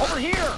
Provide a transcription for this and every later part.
Over here!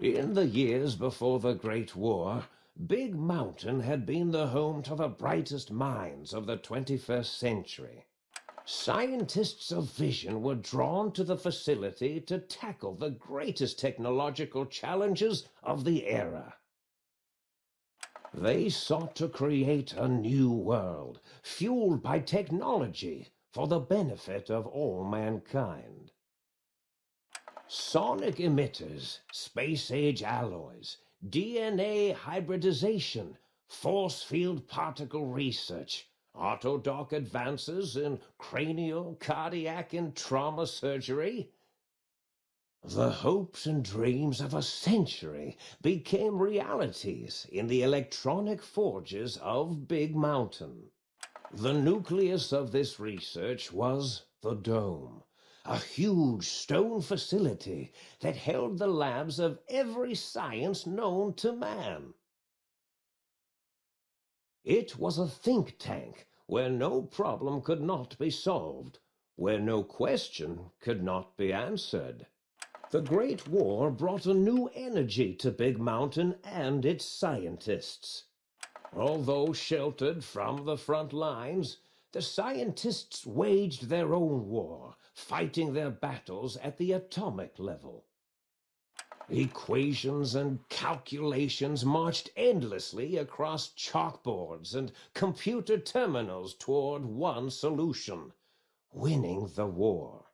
In the years before the Great War, Big Mountain had been the home to the brightest minds of the 21st century. Scientists of vision were drawn to the facility to tackle the greatest technological challenges of the era. They sought to create a new world, fueled by technology for the benefit of all mankind. Sonic emitters, space-age alloys, DNA hybridization, force field particle research, autodoc advances in cranial, cardiac, and trauma surgery. The hopes and dreams of a century became realities in the electronic forges of Big Mountain. The nucleus of this research was the Dome, a huge stone facility that held the labs of every science known to man. It was a think tank where no problem could not be solved, where no question could not be answered. The Great War brought a new energy to Big Mountain and its scientists. Although sheltered from the front lines, the scientists waged their own war, fighting their battles at the atomic level. Equations and calculations marched endlessly across chalkboards and computer terminals toward one solution: winning the war.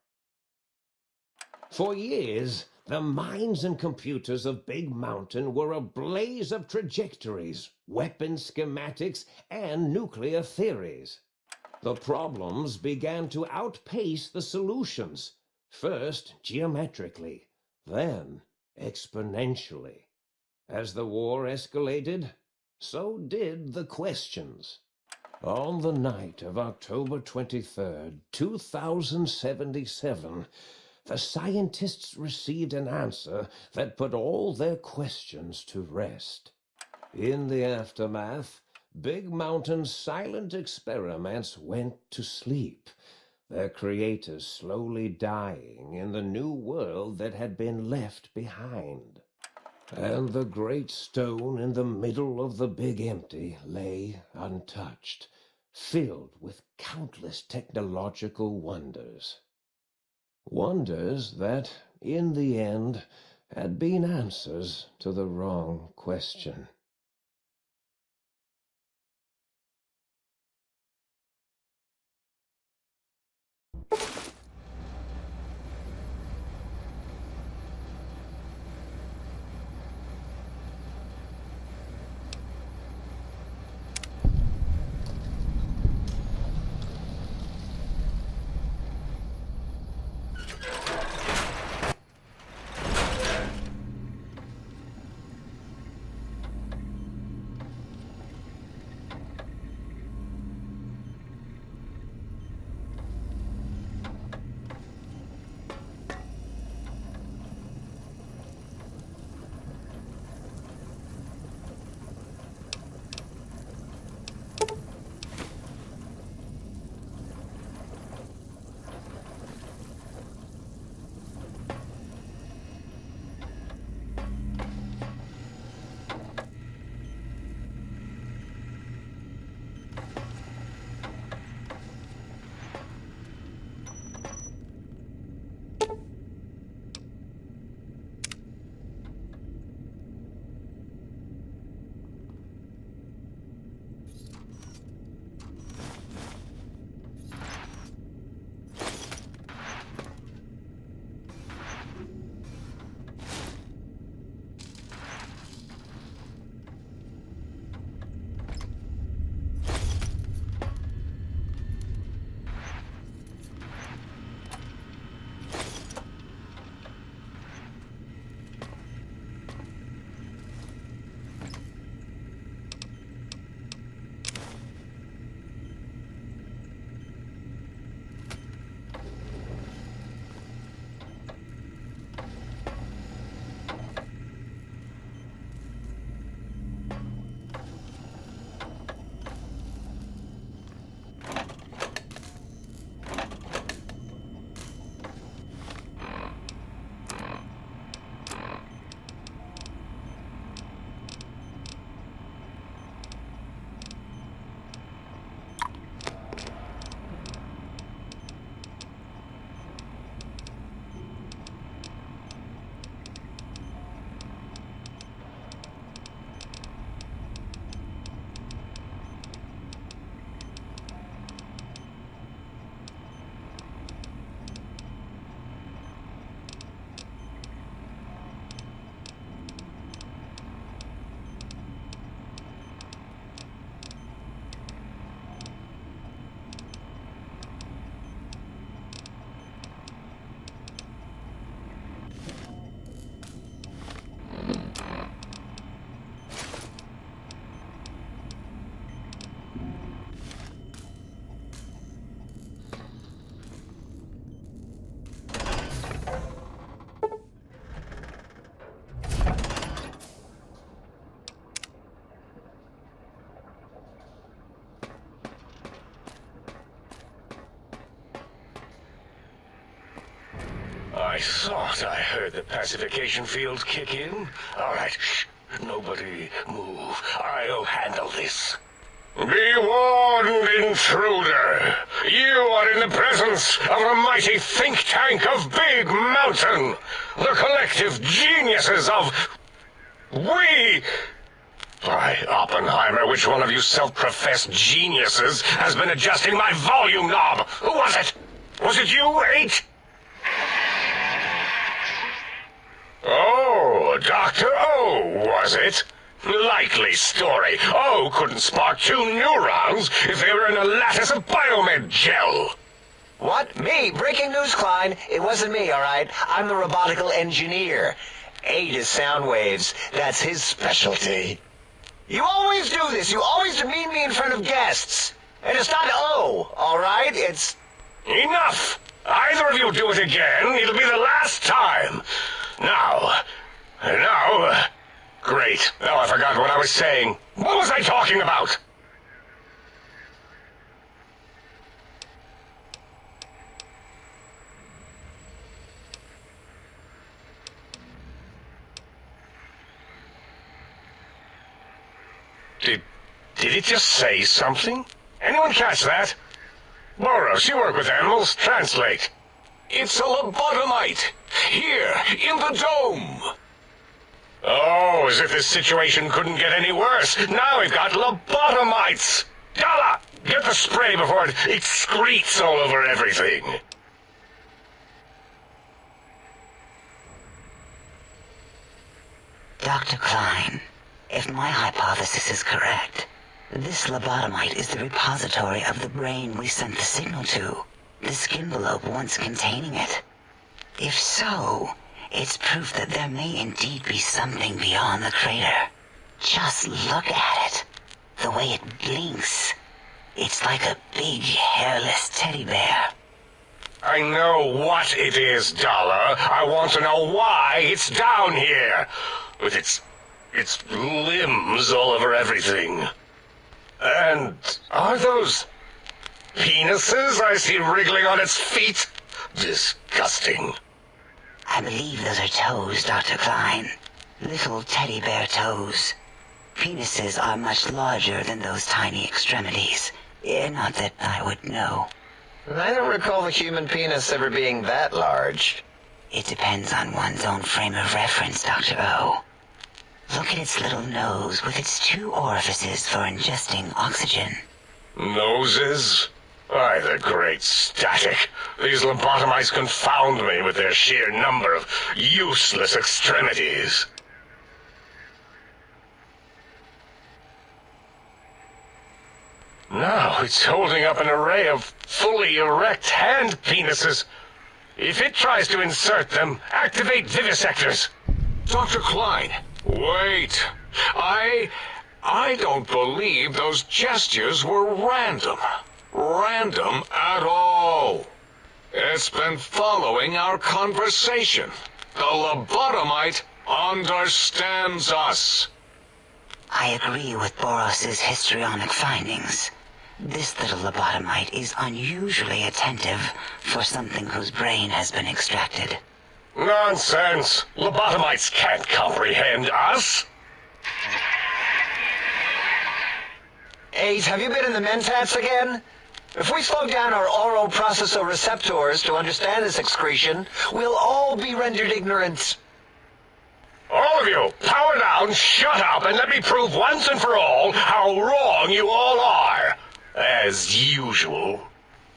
For years, the minds and computers of Big Mountain were a blaze of trajectories, weapon schematics, and nuclear theories. The problems began to outpace the solutions, first geometrically, then exponentially. As the war escalated, so did the questions. On the night of October 23rd, 2077, the scientists received an answer that put all their questions to rest. In the aftermath, Big Mountain's silent experiments went to sleep, their creators slowly dying in the new world that had been left behind. And the great stone in the middle of the Big Empty lay untouched, filled with countless technological wonders. Wonders that, in the end, had been answers to the wrong question. I thought I heard the pacification field kick in. All right, shh. Nobody move. I'll handle this. Be warned, intruder. You are in the presence of a mighty think tank of Big Mountain. The collective geniuses of... We... By Oppenheimer, which one of you self-professed geniuses has been adjusting my volume knob? Who was it? Was it you, 8? Oh, Dr. O, was it? Likely story. O couldn't spark 2 neurons if they were in a lattice of biomed gel. What? Me? Breaking news, Klein. It wasn't me, all right? I'm the robotical engineer. 8 is sound waves. That's his specialty. You always do this. You always demean me in front of guests. And it's not O, all right? It's... Enough! Either of you do it again, it'll be the last time. Now... Great. Now I forgot what I was saying. What was I talking about? Did it just say something? Anyone catch that? Boros, you work with animals. Translate. It's a lobotomite. Here, in the dome. Oh, as if this situation couldn't get any worse. Now we've got lobotomites. Dalla, get the spray before it excretes all over everything. Dr. Klein, if my hypothesis is correct, this lobotomite is the repository of the brain we sent the signal to, the skinvelope once containing it. If so, it's proof that there may indeed be something beyond the crater. Just look at it. The way it blinks. It's like a big, hairless teddy bear. I know what it is, Dollar. I want to know why it's down here. With its limbs all over everything. And are those penises I see wriggling on its feet? Disgusting. I believe those are toes, Dr. Klein. Little teddy bear toes. Penises are much larger than those tiny extremities. Not that I would know. I don't recall the human penis ever being that large. It depends on one's own frame of reference, Dr. O. Look at its little nose with its 2 orifices for ingesting oxygen. Noses? Why, the great static. These lobotomites confound me with their sheer number of useless extremities. Now it's holding up an array of fully erect hand penises. If it tries to insert them, activate vivisectors. Dr. Klein, wait. I don't believe those gestures were random. Random at all. It's been following our conversation. The lobotomite understands us. I agree with Boros's histrionic findings. This little lobotomite is unusually attentive for something whose brain has been extracted. Nonsense! Lobotomites can't comprehend us! 8, have you been in the mentats again? If we slow down our oroprocessoreceptors to understand this excretion, we'll all be rendered ignorant. All of you, power down, shut up, and let me prove once and for all how wrong you all are. As usual.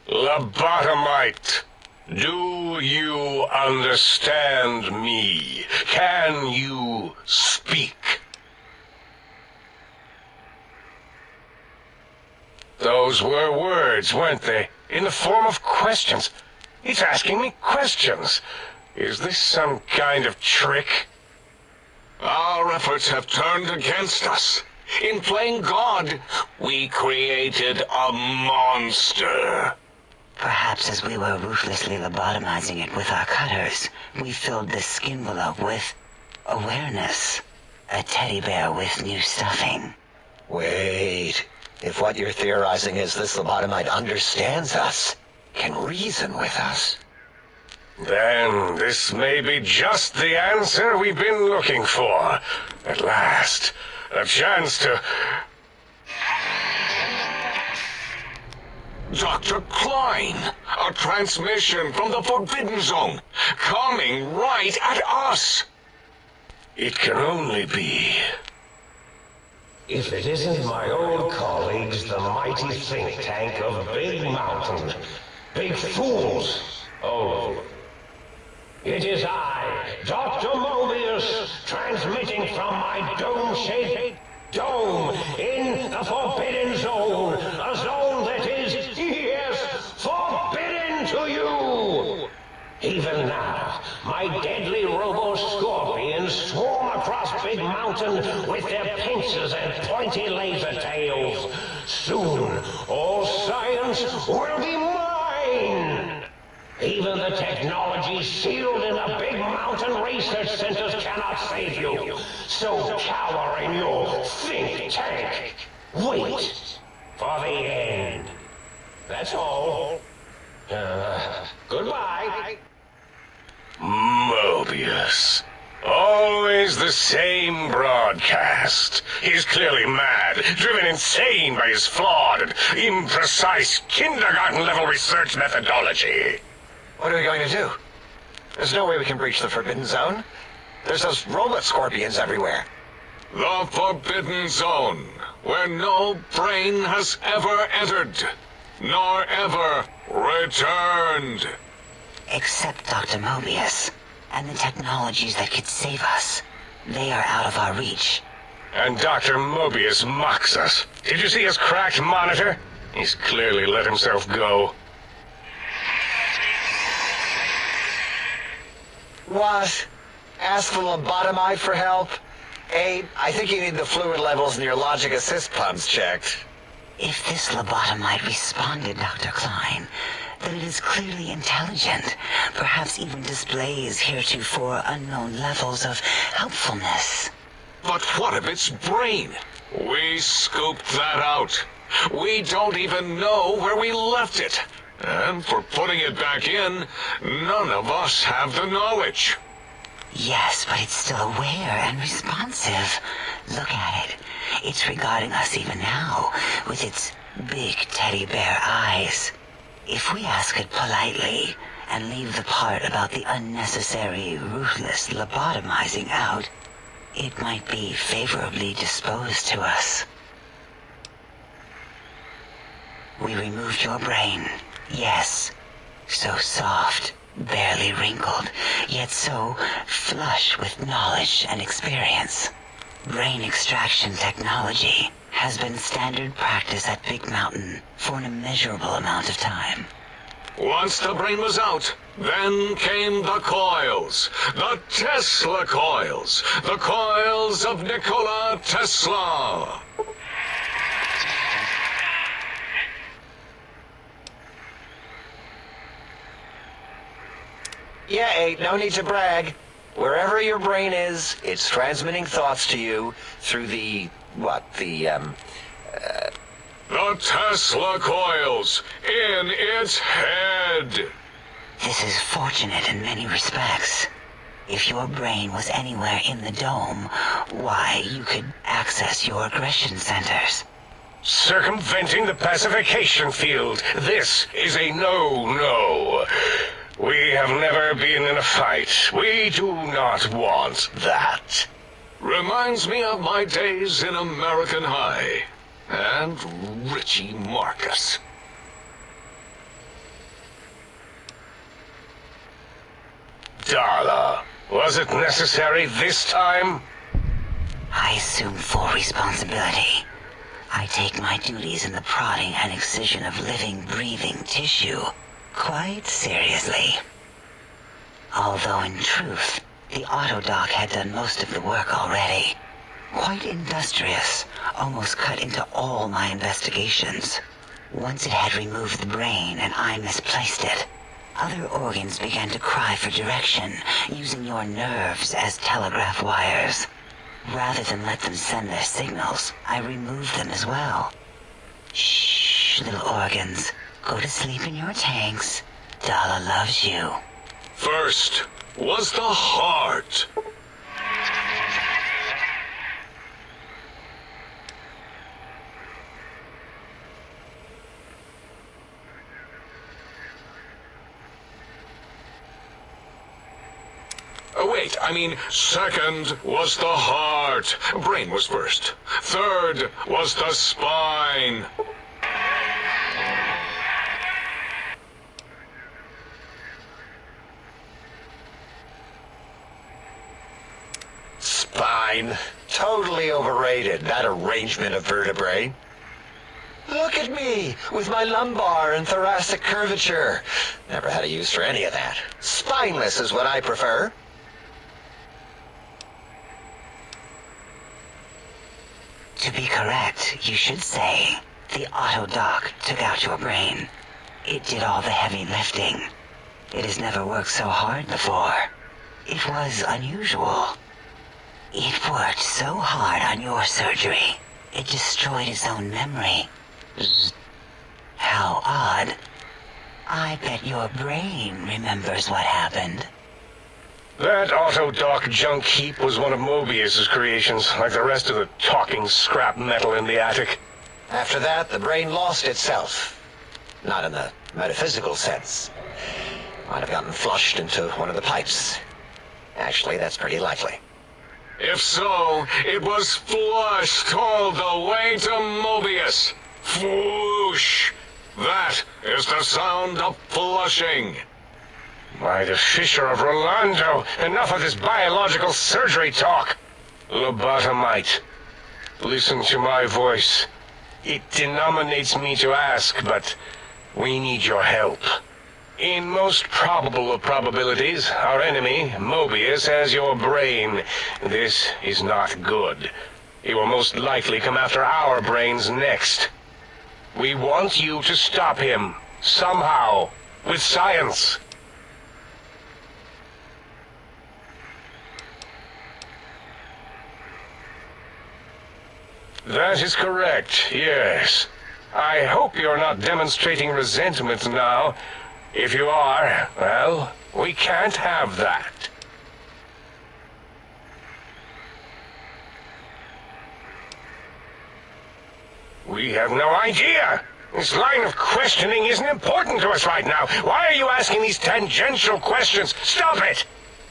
Lobotomite, do you understand me? Can you speak? Those were words, weren't they? In the form of questions. It's asking me questions. Is this some kind of trick? Our efforts have turned against us. In playing God, we created a monster. Perhaps as we were ruthlessly lobotomizing it with our cutters, we filled the skin envelope with awareness. A teddy bear with new stuffing. Wait. If what you're theorizing is this lobotomite understands us, can reason with us, Then this may be just the answer we've been looking for. At last, a chance to... Dr. Klein, a transmission from the Forbidden Zone, coming right at us. It can only be... If it isn't my old colleagues, the mighty think tank of Big Mountain. Big fools, all of you. It is I, Dr. Mobius, transmitting from my dome-shaped dome in the Forbidden Zone. A zone that is, yes, forbidden to you. Even now, my deadly robo-scorpions swarm across Big Mountain with their pincers and pointy laser tails. Soon, all science will be mine. Even the technology sealed in the Big Mountain research centers cannot save you. So cower in your think tank. Wait for the end. That's all. Goodbye. Mobius. Always the same broadcast. He's clearly mad, driven insane by his flawed and imprecise kindergarten-level research methodology. what are we going to do? There's no way we can breach the Forbidden Zone. There's those robot scorpions everywhere. The Forbidden Zone, where no brain has ever entered, nor ever returned. Except Dr. Mobius, and the technologies that could save us. They are out of our reach. And Dr. Mobius mocks us. Did you see his cracked monitor? He's clearly let himself go. What? Ask the lobotomite for help? Abe, I think you need the fluid levels in your logic assist pumps checked. If this lobotomite responded, Dr. Klein, then it is clearly intelligent, perhaps even displays heretofore unknown levels of helpfulness. But what of its brain? We scooped that out. We don't even know where we left it. And for putting it back in, none of us have the knowledge. Yes, but it's still aware and responsive. Look at it. It's regarding us even now, with its big teddy bear eyes. If we ask it politely, and leave the part about the unnecessary, ruthless lobotomizing out, it might be favorably disposed to us. We removed your brain, yes. So soft, barely wrinkled, yet so flush with knowledge and experience. Brain extraction technology has been standard practice at Big Mountain for an immeasurable amount of time. Once the brain was out, then came the coils. The Tesla coils. The coils of Nikola Tesla. Yeah, Abe, no need to brag. Wherever your brain is, it's transmitting thoughts to you through the The Tesla coils in its head. This is fortunate in many respects. If your brain was anywhere in the dome, why, you could access your aggression centers. Circumventing the pacification field. This is a no-no. We have never been in a fight. We do not want that. Reminds me of my days in American High. And Richie Marcus. Darla, was it necessary this time? I assume full responsibility. I take my duties in the prodding and excision of living, breathing tissue quite seriously. Although in truth, the autodoc had done most of the work already. Quite industrious, almost cut into all my investigations. Once it had removed the brain and I misplaced it, other organs began to cry for direction, using your nerves as telegraph wires. Rather than let them send their signals, I removed them as well. Shh, little organs. Go to sleep in your tanks. Dala loves you. First was the heart. Wait, I mean, second was the heart. Brain was first. Third was the spine. Spine. Totally overrated, that arrangement of vertebrae. Look at me, with my lumbar and thoracic curvature. Never had a use for any of that. Spineless is what I prefer. To be correct, you should say, the auto-dock took out your brain. It did all the heavy lifting. It has never worked so hard before. It was unusual. It worked so hard on your surgery, it destroyed its own memory. How odd. I bet your brain remembers what happened. That auto-dock junk heap was one of Mobius's creations, like the rest of the talking scrap metal in the attic. After that, the brain lost itself. Not in the metaphysical sense. Might have gotten flushed into one of the pipes. Actually, that's pretty likely. If so, it was flushed all the way to Mobius. Fwoosh! That is the sound of flushing. By the Fisher of Rolando, enough of this biological surgery talk. Lobotomite, listen to my voice. It denominates me to ask, but we need your help. In most probable of probabilities, our enemy, Mobius, has your brain. This is not good. He will most likely come after our brains next. We want you to stop him, somehow, with science. That is correct, yes. I hope you're not demonstrating resentment now. If you are, well, we can't have that. We have no idea. This line of questioning isn't important to us right now. Why are you asking these tangential questions? Stop it!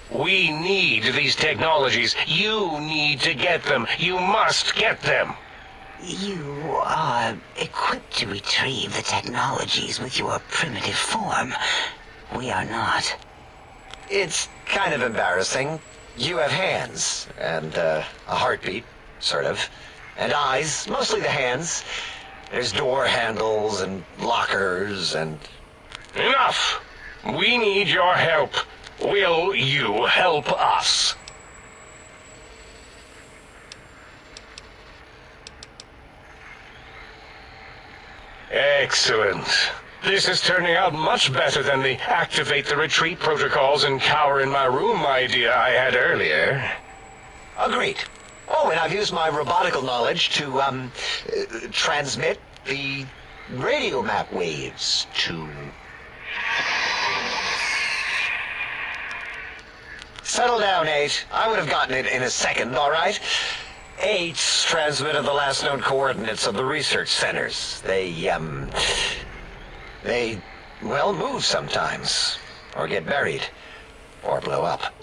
We need these technologies. You need to get them. You must get them. You are equipped to retrieve the technologies with your primitive form. We are not. It's kind of embarrassing. You have hands, and a heartbeat, sort of, and eyes, mostly the hands. There's door handles and lockers and... Enough! We need your help. Will you help us? Excellent. This is turning out much better than the activate the retreat protocols and cower in my room idea I had earlier. Agreed. Oh, and I've used my robotical knowledge to, transmit the radio map waves to... Settle down, 8. I would have gotten it in a second, all right? 8's transmitted the last known coordinates of the research centers. They, well, move sometimes. Or get buried. Or blow up.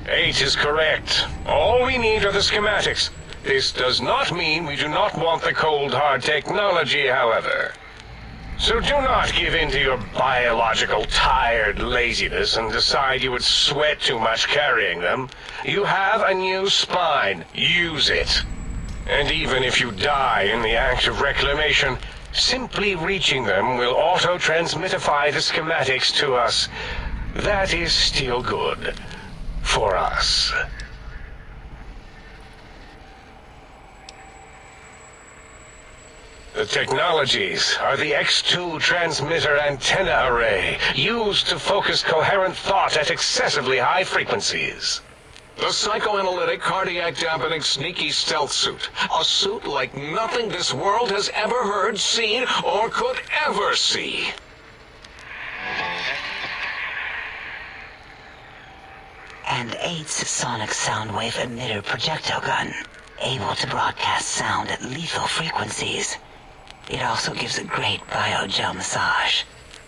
8 is correct. All we need are the schematics. This does not mean we do not want the cold hard technology, however. So do not give in to your biological tired laziness and decide you would sweat too much carrying them. You have a new spine. Use it. And even if you die in the act of reclamation, simply reaching them will auto-transmitify the schematics to us. That is still good. For us. The technologies are the X2 transmitter antenna array, used to focus coherent thought at excessively high frequencies. The psychoanalytic, cardiac-dampening, sneaky stealth suit. A suit like nothing this world has ever heard, seen, or could ever see. And 8's sonic soundwave emitter projectile gun, able to broadcast sound at lethal frequencies. It also gives a great biogel massage.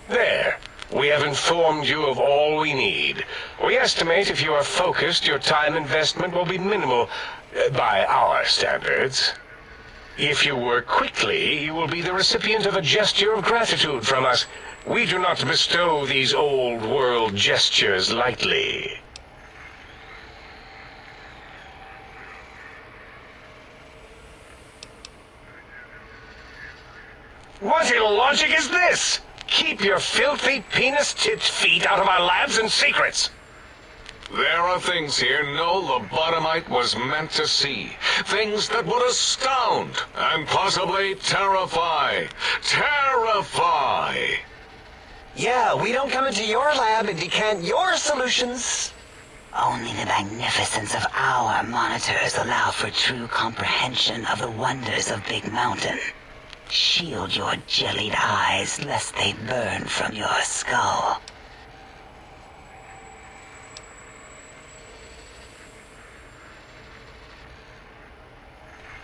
There. We have informed you of all we need. We estimate if you are focused, your time investment will be minimal, by our standards. If you work quickly, you will be the recipient of a gesture of gratitude from us. We do not bestow these old-world gestures lightly. What illogic is this? Keep your filthy, penis-tipped feet out of our labs and secrets! There are things here no lobotomite was meant to see. Things that would astound and possibly terrify. Terrify! Yeah, we don't come into your lab and decant your solutions. Only the magnificence of our monitors allow for true comprehension of the wonders of Big Mountain. Shield your jellied eyes lest they burn from your skull.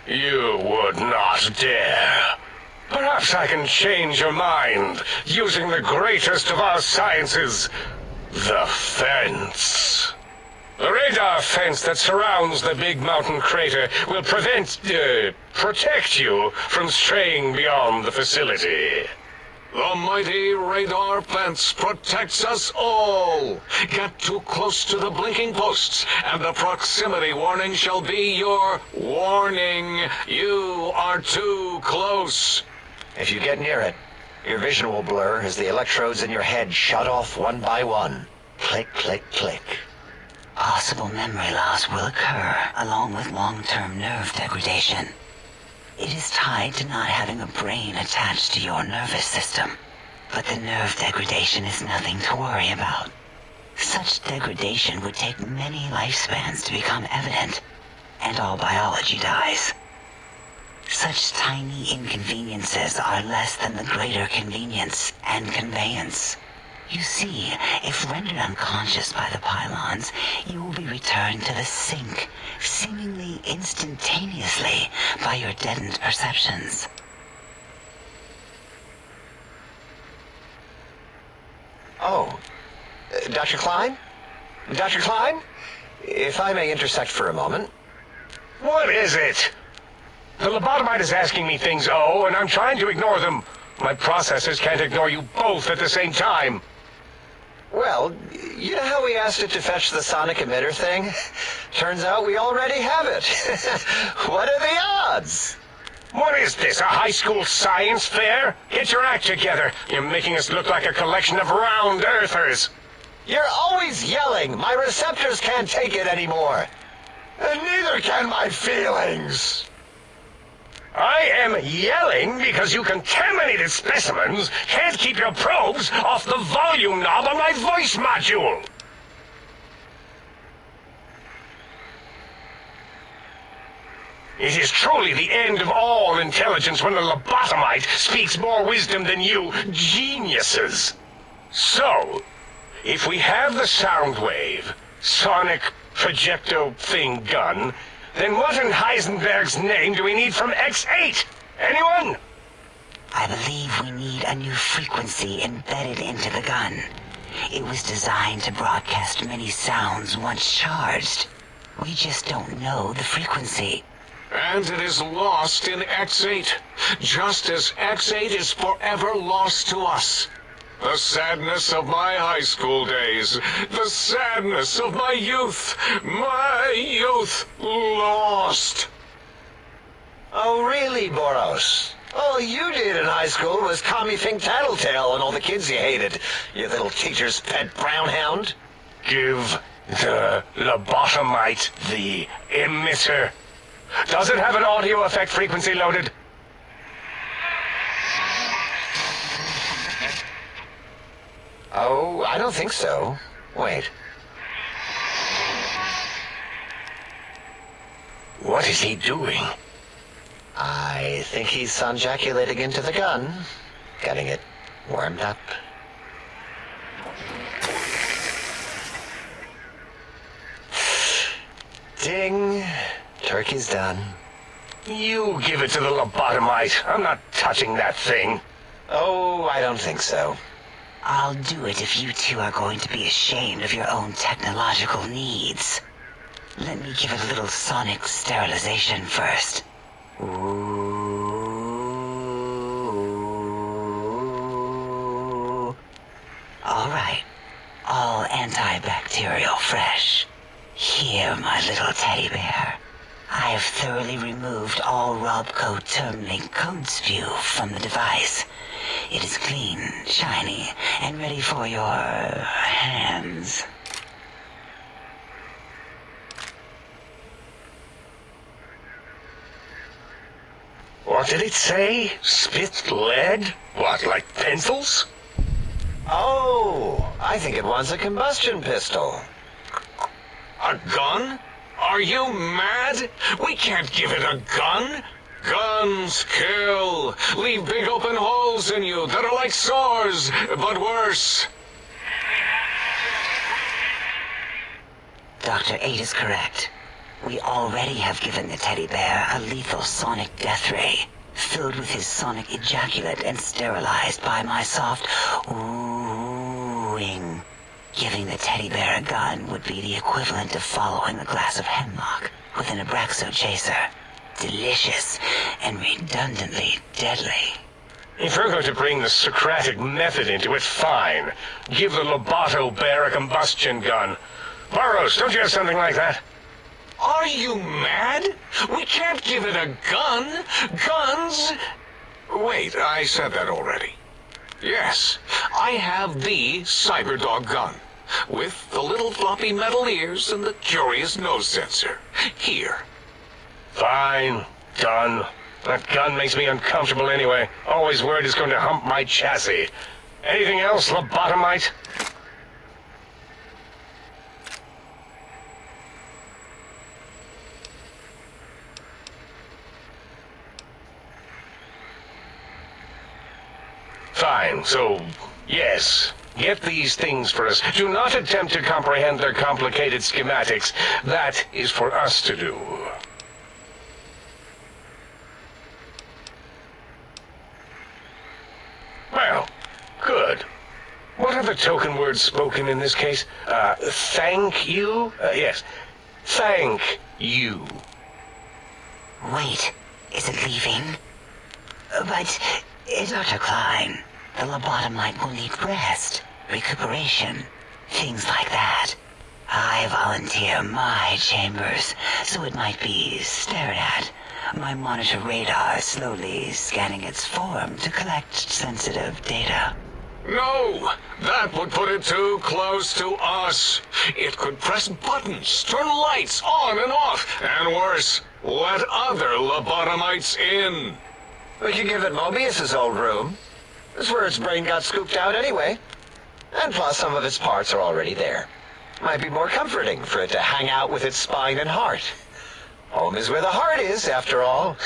You would not dare. Perhaps I can change your mind, using the greatest of our sciences, the fence. The radar fence that surrounds the Big Mountain crater will protect you from straying beyond the facility. The mighty radar fence protects us all. Get too close to the blinking posts, and the proximity warning shall be your warning. You are too close. If you get near it, your vision will blur as the electrodes in your head shut off one by one. Click, click, click. Possible memory loss will occur, along with long-term nerve degradation. It is tied to not having a brain attached to your nervous system, but the nerve degradation is nothing to worry about. Such degradation would take many lifespans to become evident, and all biology dies. Such tiny inconveniences are less than the greater convenience and conveyance. You see, if rendered unconscious by the pylons, you will be returned to the sink, seemingly instantaneously by your deadened perceptions. Oh, Dr. Klein? Dr. Klein? If I may intersect for a moment. What is it? The lobotomite is asking me things, and I'm trying to ignore them. My processors can't ignore you both at the same time. Well, you know how we asked it to fetch the sonic emitter thing? Turns out we already have it. What are the odds? What is this, a high school science fair? Get your act together. You're making us look like a collection of round earthers. You're always yelling. My receptors can't take it anymore. And neither can my feelings. I am yelling because you contaminated specimens can't keep your probes off the volume knob on my voice module. It is truly the end of all intelligence when the lobotomite speaks more wisdom than you geniuses. So, if we have the sound wave, sonic projecto thing gun, then what in Heisenberg's name do we need from X8? Anyone? I believe we need a new frequency embedded into the gun. It was designed to broadcast many sounds once charged. We just don't know the frequency. And it is lost in X8, just as X8 is forever lost to us. The sadness of my high school days, the sadness of my youth lost. Oh, really, Boros? All you did in high school was call me Fink Tattletale and all the kids you hated, you little teacher's pet brown hound. Give the lobotomite the emitter. Does it have an audio effect frequency loaded? Oh, I don't think so. Wait. What is he doing? I think he's sonjaculating into the gun. Getting it warmed up. Ding. Turkey's done. You give it to the lobotomite. I'm not touching that thing. Oh, I don't think so. I'll do it if you two are going to be ashamed of your own technological needs. Let me give it a little sonic sterilization first. Ooh. All right. All antibacterial fresh. Here, my little teddy bear. I have thoroughly removed all Robco Termlink code spew from the device. It is clean, shiny, and ready for your hands. What did it say? Spit lead? What, like pencils? Oh, I think it wants a combustion pistol. A gun? Are you mad? We can't give it a gun. Guns kill. Leave big open holes in you that are like sores, but worse. Dr. 8 is correct. We already have given the teddy bear a lethal sonic death ray, filled with his sonic ejaculate and sterilized by my soft oohing. Giving the teddy bear a gun would be the equivalent of following a glass of hemlock with an Abraxo chaser. Delicious and redundantly deadly. If you're going to bring the Socratic method into it, fine. Give the Loboto bear a combustion gun. Burroughs, don't you have something like that? Are you mad? We can't give it a gun. Guns... Wait, I said that already. Yes, I have the Cyberdog gun, with the little floppy metal ears and the curious nose sensor. Here. Fine. Done. That gun makes me uncomfortable anyway. Always worried it's going to hump my chassis. Anything else, lobotomite? Fine, so, yes. Get these things for us. Do not attempt to comprehend their complicated schematics. That is for us to do. Well, good. What are the token words spoken in this case? Thank you? Yes. Thank you. Wait, is it leaving? But, Dr. Klein, the lobotomite will need rest, recuperation, things like that. I volunteer my chambers, so it might be stared at. My monitor radar slowly scanning its form to collect sensitive data. No, that would put it too close to us. It could press buttons, turn lights on and off, and worse, let other lobotomites in. We could give it Mobius's old room. That's where its brain got scooped out anyway. And plus, some of its parts are already there. Might be more comforting for it to hang out with its spine and heart. Home is where the heart is, after all.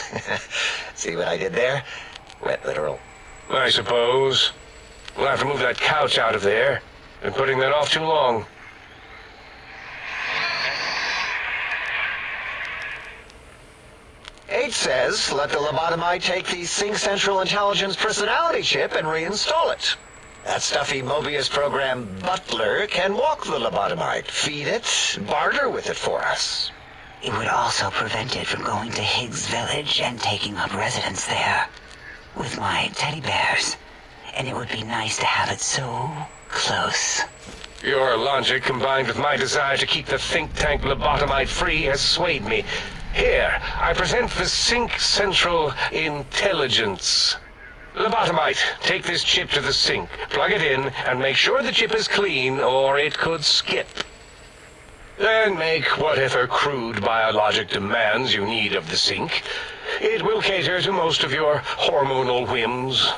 See what I did there? Wet literal. I suppose. We'll have to move that couch out of there. Been putting that off too long. H says, let the lobotomite take the Sync Central Intelligence personality chip and reinstall it. That stuffy Mobius program butler can walk the lobotomite, feed it, barter with it for us. It would also prevent it from going to Higgs Village and taking up residence there. With my teddy bears. And it would be nice to have it so close. Your logic, combined with my desire to keep the think tank lobotomite free, has swayed me. Here, I present the Sync Central Intelligence. Lobotomite, take this chip to the sink, plug it in, and make sure the chip is clean, or it could skip. Then make whatever crude biologic demands you need of the sink. It will cater to most of your hormonal whims.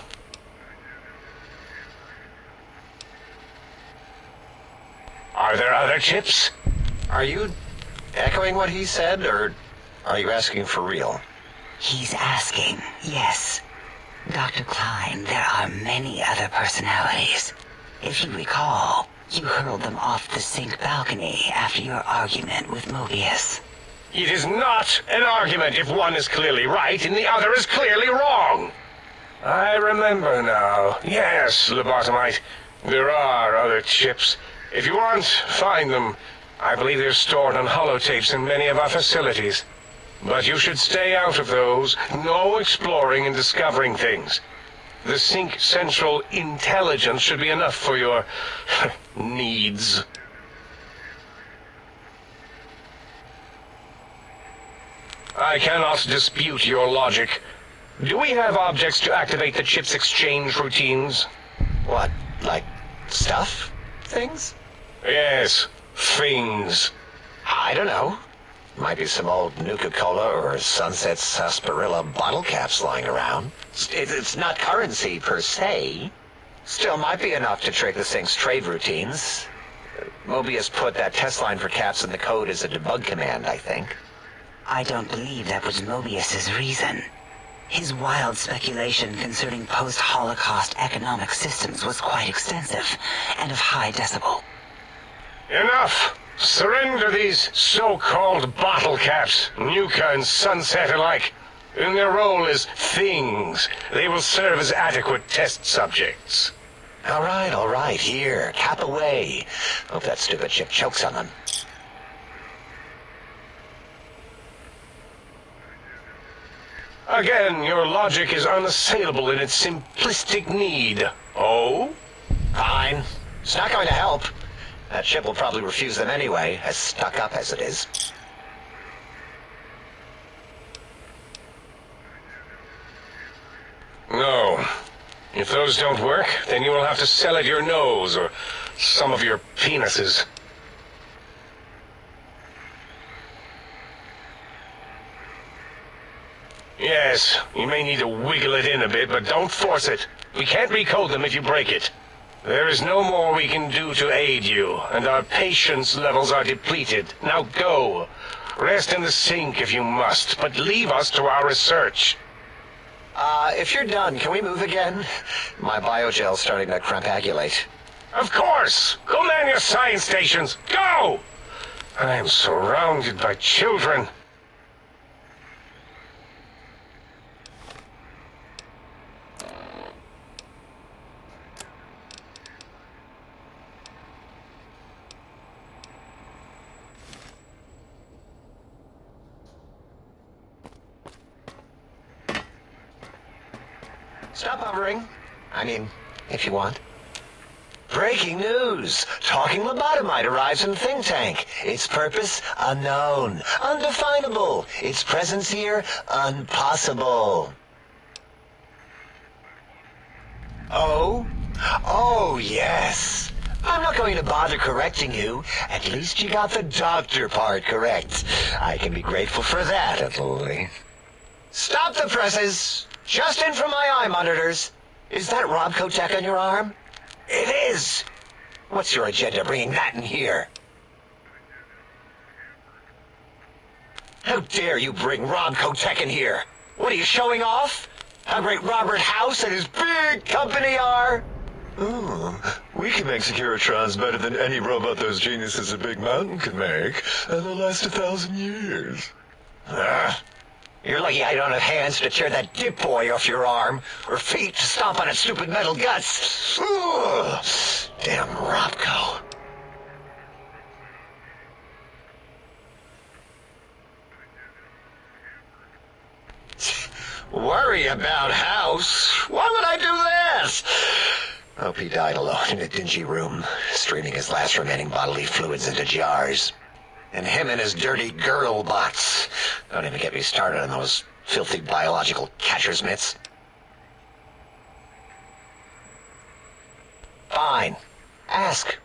Are there other chips? Are you echoing what he said, or are you asking for real? He's asking, yes. Dr. Klein, there are many other personalities. If you recall, you hurled them off the sink balcony after your argument with Mobius. It is not an argument if one is clearly right and the other is clearly wrong. I remember now. Yes, lobotomite. There are other chips. If you want, find them. I believe they're stored on holotapes in many of our facilities. But you should stay out of those. No exploring and discovering things. The Sync Central intelligence should be enough for your needs. I cannot dispute your logic. Do we have objects to activate the chip's exchange routines? What, like stuff? Things? Yes, things. I don't know. Might be some old Nuka-Cola or Sunset Sarsaparilla bottle caps lying around. It's not currency per se. Still might be enough to trick the Sync's trade routines. Mobius put that test line for caps in the code as a debug command, I think. I don't believe that was Mobius's reason. His wild speculation concerning post-Holocaust economic systems was quite extensive and of high decibel. Enough! Surrender these so-called bottle caps, Nuka and Sunset alike. In their role as things, they will serve as adequate test subjects. All right, here, cap away. Hope that stupid chip chokes on them. Again, your logic is unassailable in its simplistic need. Oh? Fine. It's not going to help. That chip will probably refuse them anyway, as stuck up as it is. No. If those don't work, then you will have to sell it your nose or some of your penises. Yes, you may need to wiggle it in a bit, but don't force it. We can't recode them if you break it. There is no more we can do to aid you, and our patience levels are depleted. Now go. Rest in the sink if you must, but leave us to our research. If you're done, can we move again? My biogel's starting to crampagulate. Of course! Go man your science stations! Go! I am surrounded by children. Stop hovering. I mean, if you want. Breaking news! Talking lobotomite arrives in Think Tank. Its purpose, unknown. Undefinable. Its presence here, impossible. Oh? Oh, yes. I'm not going to bother correcting you. At least you got the doctor part correct. I can be grateful for that, at least. Stop the presses! Just in from my eye monitors. Is that Robco Tech on your arm? It is. What's your agenda bringing that in here? How dare you bring Robco Tech in here? What are you showing off? How great Robert House and his big company are? We can make Securitrons better than any robot those geniuses at Big Mountain can make, and they'll last 1,000 years. You're lucky I don't have hands to tear that dip boy off your arm, or feet to stomp on its stupid metal guts. Ugh. Damn Robco. Worry about House? Why would I do that? Hope he died alone in a dingy room, streaming his last remaining bodily fluids into jars. And him and his dirty girl bots. Don't even get me started on those filthy biological catcher's mitts. Fine. Ask.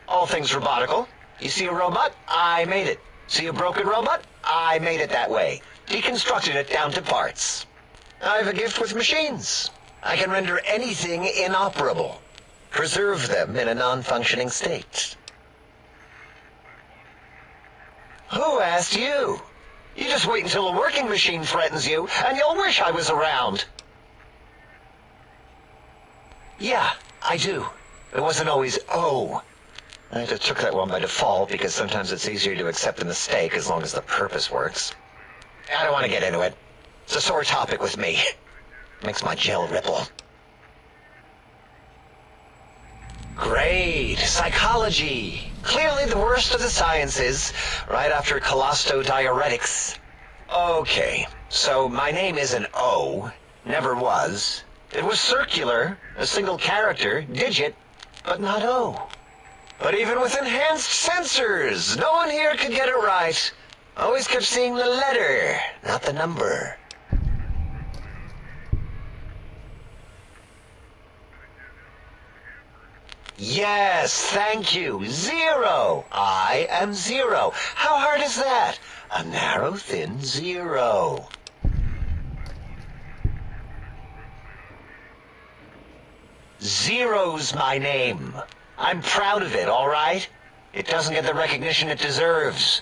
All things robotical. You see a robot? I made it. See a broken robot? I made it that way. Deconstructed it down to parts. I have a gift with machines. I can render anything inoperable. preserve them in a non-functioning state. Who asked you? You just wait until a working machine threatens you, and you'll wish I was around. Yeah, I do. It wasn't always oh. I just took that one by default because sometimes it's easier to accept the mistake as long as the purpose works. I don't want to get into it. It's a sore topic with me. Makes my gel ripple. Great. Psychology. Clearly the worst of the sciences, right after collostodiuretics. Okay, so my name isn't O. Never was. It was circular, a single character, digit, but not O. But even with enhanced sensors, no one here could get it right. Always kept seeing the letter, not the number. Yes, thank you. 0. I am 0. How hard is that? A narrow, thin 0. Zero's my name. I'm proud of it, all right? It doesn't get the recognition it deserves.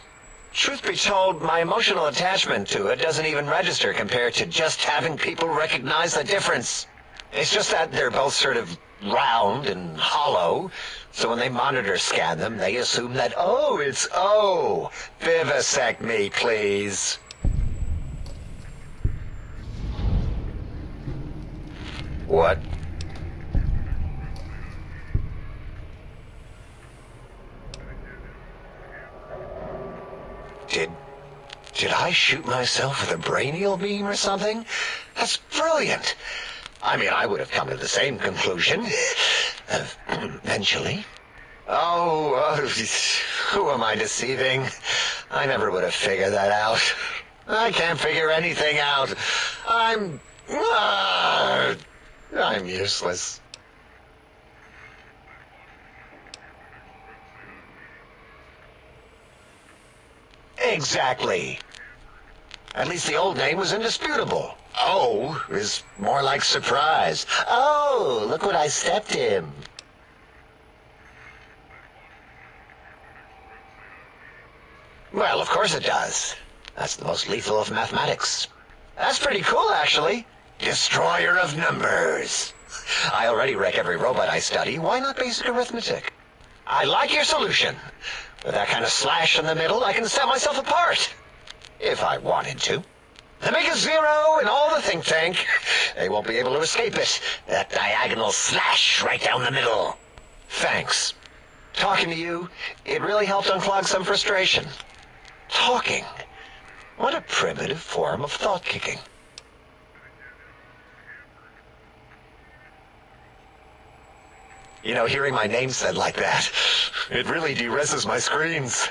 Truth be told, my emotional attachment to it doesn't even register compared to just having people recognize the difference. It's just that they're both sort of round and hollow, so when they monitor scan them, they assume that, oh, it's O. Vivisect me, please. What? Did I shoot myself with a brainial beam or something? That's brilliant. I mean, I would have come to the same conclusion. Eventually. Oh, who am I deceiving? I never would have figured that out. I can't figure anything out. I'm useless. Exactly. At least the old name was indisputable. O is more like surprise. Oh, look what I stepped in. Well, of course it does. That's the most lethal of mathematics. That's pretty cool, actually. Destroyer of numbers. I already wreck every robot I study. Why not basic arithmetic? I like your solution. With that kind of slash in the middle, I can set myself apart. If I wanted to. They make a 0 in all the think tank. They won't be able to escape it. That diagonal slash right down the middle. Thanks. Talking to you, it really helped unclog some frustration. Talking. What a primitive form of thought kicking. You know, hearing my name said like that, it really de-reses my screens.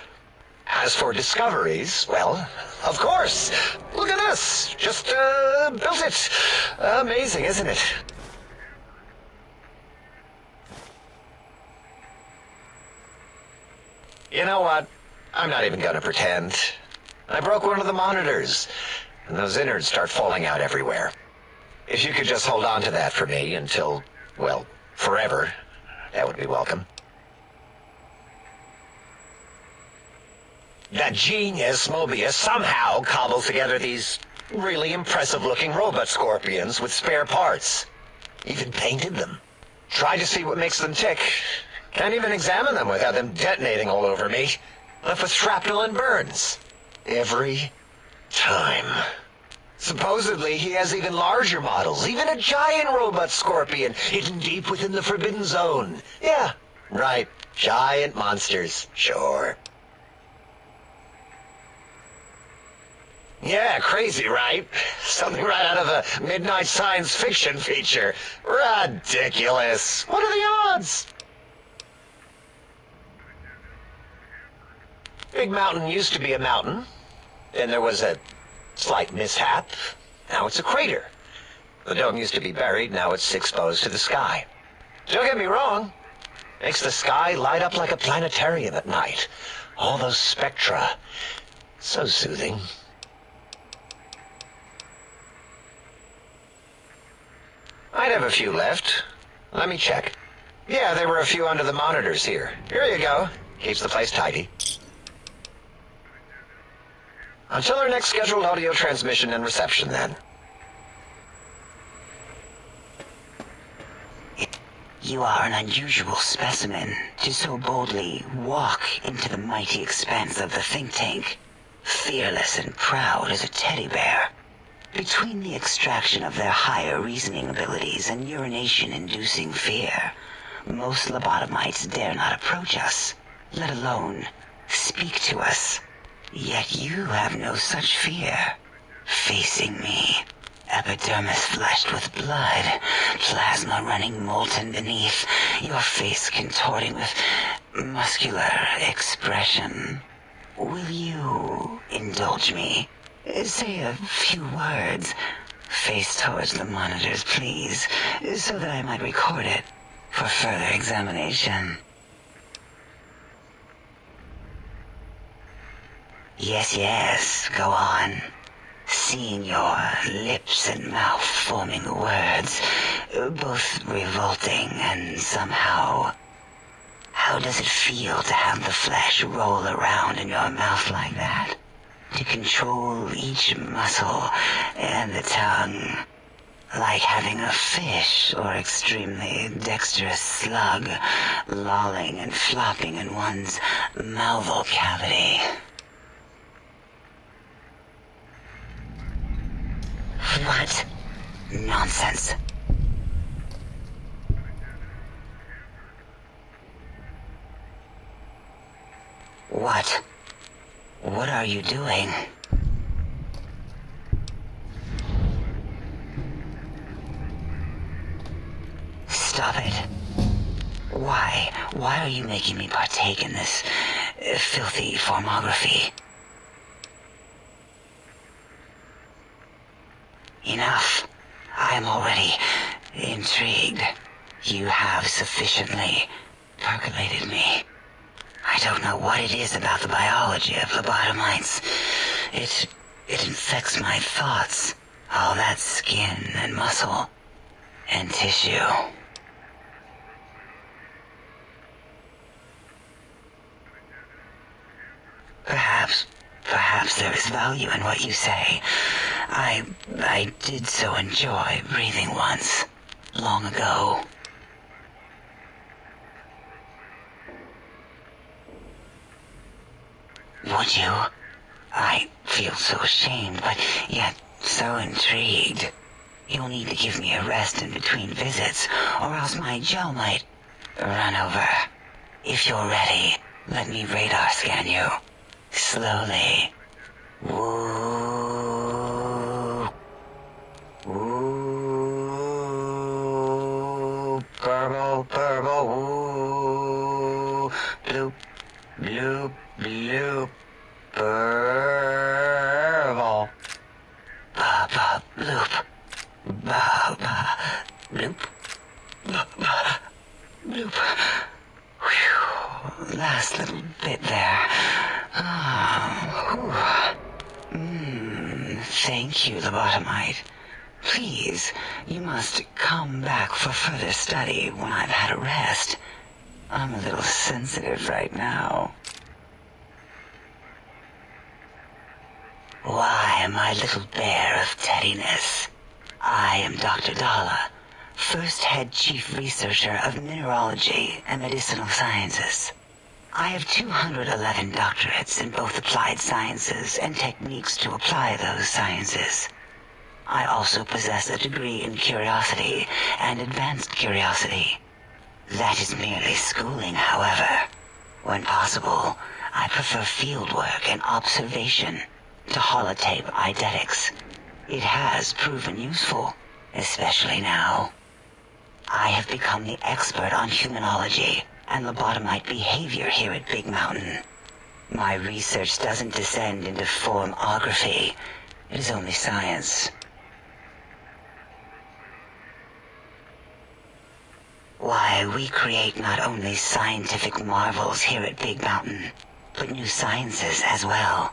As for discoveries, well, of course. Look at this. Just, built it. Amazing, isn't it? You know what? I'm not even gonna pretend. I broke one of the monitors, and those innards start falling out everywhere. If you could just hold on to that for me until, well, forever, that would be welcome. That genius Mobius somehow cobbled together these really impressive-looking robot scorpions with spare parts. Even painted them. Tried to see what makes them tick. Can't even examine them without them detonating all over me. Left with shrapnel and burns. Every time. Supposedly, he has even larger models, even a giant robot scorpion hidden deep within the Forbidden Zone. Yeah, right. Giant monsters, sure. Yeah, crazy, right? Something right out of a midnight science fiction feature. Ridiculous. What are the odds? Big Mountain used to be a mountain. Then there was a slight mishap. Now it's a crater. The dome used to be buried, now it's exposed to the sky. Don't get me wrong. Makes the sky light up like a planetarium at night. All those spectra. So soothing. I'd have a few left. Let me check. Yeah, there were a few under the monitors here. Here you go. Keeps the place tidy. Until our next scheduled audio transmission and reception, then. You are an unusual specimen to so boldly walk into the mighty expanse of the think tank, fearless and proud as a teddy bear. Between the extraction of their higher reasoning abilities and urination-inducing fear, most lobotomites dare not approach us, let alone speak to us. Yet you have no such fear. Facing me, epidermis flushed with blood, plasma running molten beneath, your face contorting with muscular expression. Will you indulge me? Say a few words. Face towards the monitors, please, so that I might record it for further examination. Yes, go on. Seeing your lips and mouth forming the words, both revolting and somehow... How does it feel to have the flesh roll around in your mouth like that? To control each muscle and the tongue, like having a fish or extremely dexterous slug lolling and flopping in one's malval cavity. What? Nonsense. What? What are you doing? Stop it. Why? Why are you making me partake in this filthy formography? Enough. I am already intrigued. You have sufficiently percolated me. I don't know what it is about the biology of lobotomites. It infects my thoughts. All that skin and muscle and tissue. Perhaps there is value in what you say. I did so enjoy breathing once, long ago. Would you? I feel so ashamed, but yet so intrigued. You'll need to give me a rest in between visits, or else my gel might run over. If you're ready, let me radar scan you. Slowly. Woo. Woo. Purple, purple, woo. Bloop, bloop, bloop. Purple. Ba-ba, bloop. Ba-ba, bloop. Ba-ba, bloop. Whew. Last little bit there. Thank you, lobotomite. Please, you must come back for further study when I've had a rest. I'm a little sensitive right now. Why, my little bear of teddiness. I am Dr. Dalla, first head chief researcher of mineralogy and medicinal sciences. I have 211 doctorates in both applied sciences and techniques to apply those sciences. I also possess a degree in curiosity and advanced curiosity. That is merely schooling, however. When possible, I prefer fieldwork and observation to holotape eidetics. It has proven useful, especially now. I have become the expert on humanology and lobotomite behavior here at Big Mountain. My research doesn't descend into formography. It is only science. Why, we create not only scientific marvels here at Big Mountain, but new sciences as well.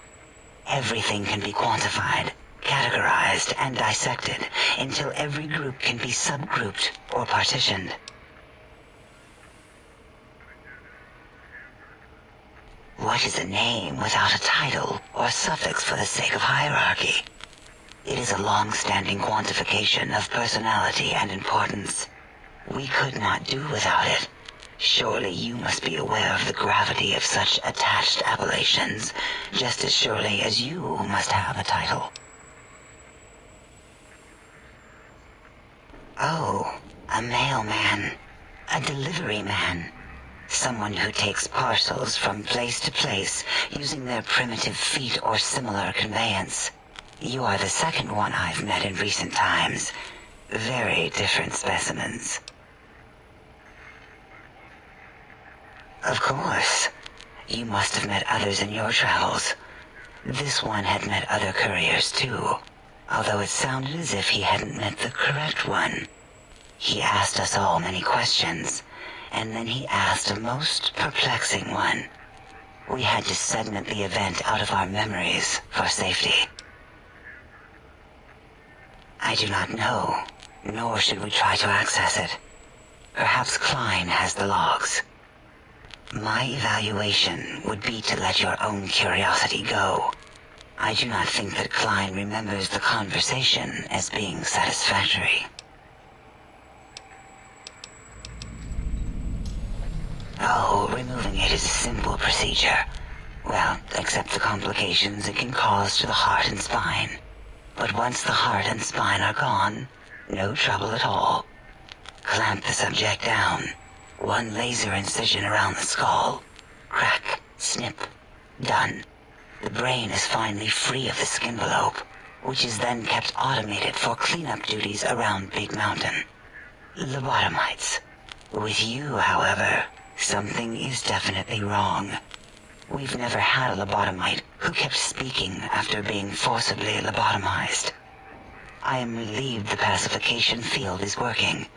Everything can be quantified, categorized, and dissected until every group can be subgrouped or partitioned. what is a name without a title or suffix for the sake of hierarchy? It is a long-standing quantification of personality and importance. We could not do without it. Surely you must be aware of the gravity of such attached appellations, just as surely as you must have a title. Oh, a mailman. A delivery man. Someone who takes parcels from place to place using their primitive feet or similar conveyance. You are the second one I've met in recent times. Very different specimens. Of course. You must have met others in your travels. This one had met other couriers too, although it sounded as if he hadn't met the correct one. He asked us all many questions, and then he asked a most perplexing one. We had to segment the event out of our memories for safety. I do not know, nor should we try to access it. Perhaps Klein has the logs. My evaluation would be to let your own curiosity go. I do not think that Klein remembers the conversation as being satisfactory. Oh, removing it is a simple procedure. Well, except the complications it can cause to the heart and spine. But once the heart and spine are gone, no trouble at all. Clamp the subject down. One laser incision around the skull. Crack, snip, done. The brain is finally free of the skin envelope, which is then kept automated for cleanup duties around Big Mountain. Lobotomites. With you, however, something is definitely wrong. We've never had a lobotomite who kept speaking after being forcibly lobotomized. I am relieved the pacification field is working.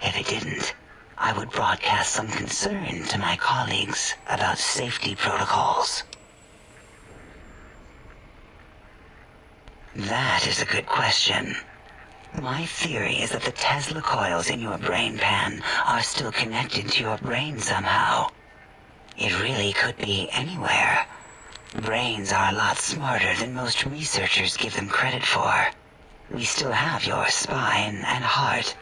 If it didn't, I would broadcast some concern to my colleagues about safety protocols. That is a good question. My theory is that the Tesla coils in your brain pan are still connected to your brain somehow. It really could be anywhere. Brains are a lot smarter than most researchers give them credit for. We still have your spine and heart.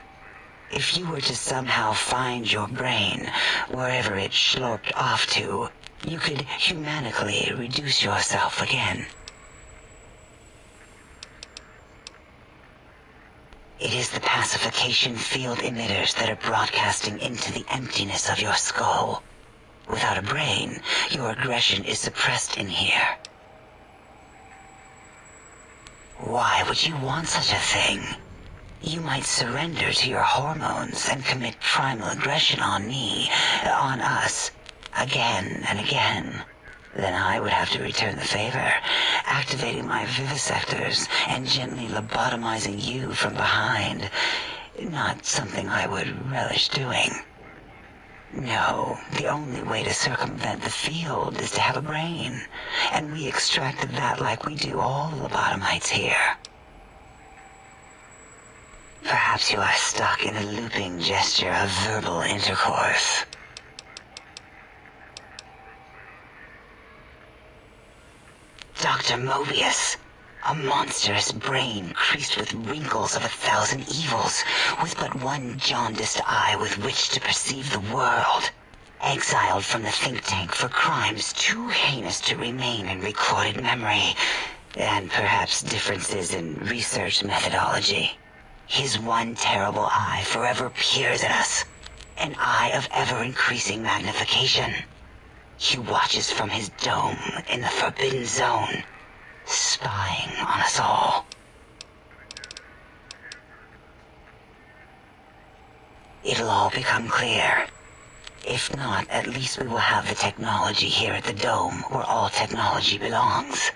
If you were to somehow find your brain, wherever it slurped off to, you could humanically reduce yourself again. It is the pacification field emitters that are broadcasting into the emptiness of your skull. Without a brain, your aggression is suppressed in here. Why would you want such a thing? You might surrender to your hormones and commit primal aggression on me, on us, again and again. Then I would have to return the favor, activating my vivisectors and gently lobotomizing you from behind. Not something I would relish doing. No, the only way to circumvent the field is to have a brain, and we extracted that like we do all lobotomites here. Perhaps you are stuck in a looping gesture of verbal intercourse. Dr. Mobius, a monstrous brain creased with wrinkles of 1,000 evils, with but one jaundiced eye with which to perceive the world. Exiled from the think tank for crimes too heinous to remain in recorded memory, and perhaps differences in research methodology. His one terrible eye forever peers at us, an eye of ever-increasing magnification. He watches from his dome in the Forbidden Zone, spying on us all. It'll all become clear. If not, at least we will have the technology here at the dome where all technology belongs.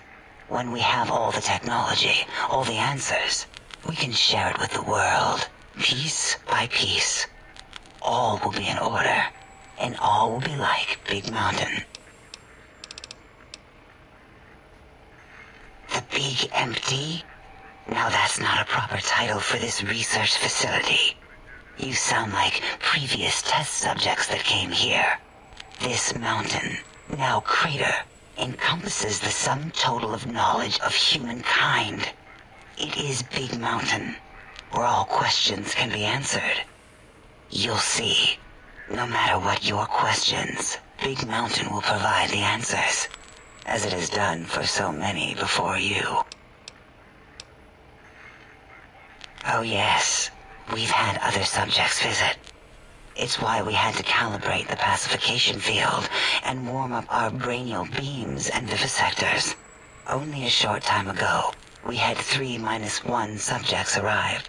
When we have all the technology, all the answers, we can share it with the world, piece by piece. All will be in order, and all will be like Big Mountain. The Big Empty? Now that's not a proper title for this research facility. You sound like previous test subjects that came here. This mountain, Now, Crater encompasses the sum total of knowledge of humankind. It is Big Mountain, where all questions can be answered. You'll see. No matter what your questions, Big Mountain will provide the answers, as it has done for so many before you. Oh yes, we've had other subjects visit. It's why we had to calibrate the pacification field and warm up our brainial beams and vivisectors. Only a short time ago, we had 3-1 subjects arrive,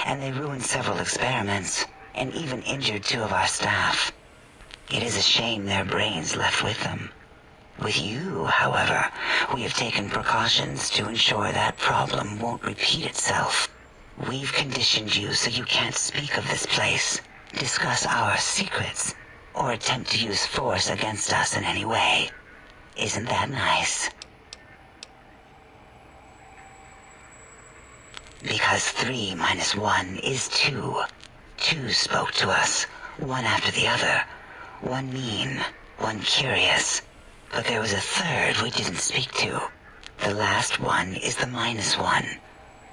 and they ruined several experiments, and even injured 2 of our staff. It is a shame their brains left with them. With you, however, we have taken precautions to ensure that problem won't repeat itself. We've conditioned you so you can't speak of this place, discuss our secrets, or attempt to use force against us in any way. Isn't that nice? Because 3-1 is 2. 2 spoke to us, one after the other. One mean, one curious. But there was a third we didn't speak to. The last one is the -1.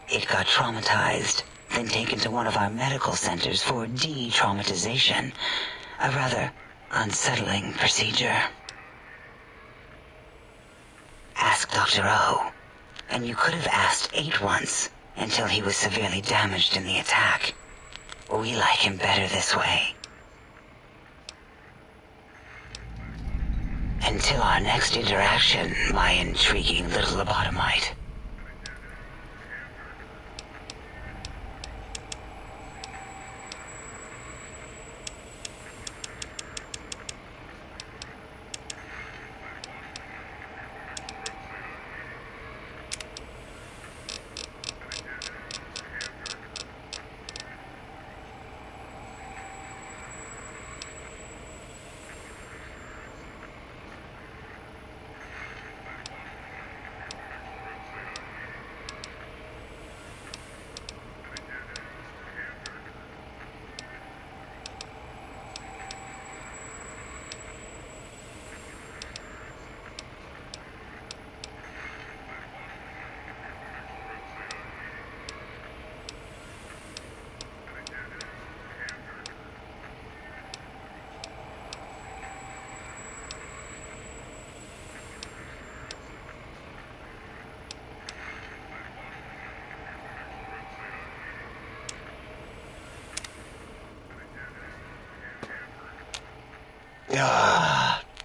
It got traumatized, then taken to one of our medical centers for de-traumatization. A rather unsettling procedure. Ask Dr. O. And you could have asked 8 once, until he was severely damaged in the attack. We like him better this way. Until our next interaction, my intriguing little lobotomite.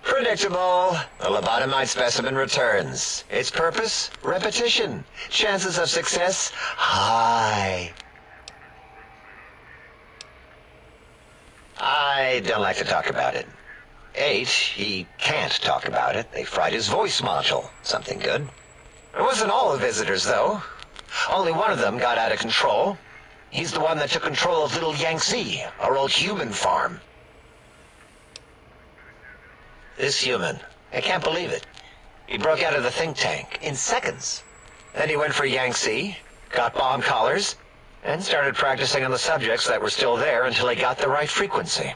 Predictable. The lobotomite specimen returns. Its purpose? Repetition. Chances of success? High. I don't like to talk about it. 8, he can't talk about it. They fried his voice module. Something good. It wasn't all the visitors, though. Only one of them got out of control. He's the one that took control of Little Yangtze, our old human farm. This human, I can't believe it. He broke out of the think tank in seconds. Then he went for Yangtze, got bomb collars, and started practicing on the subjects that were still there until he got the right frequency.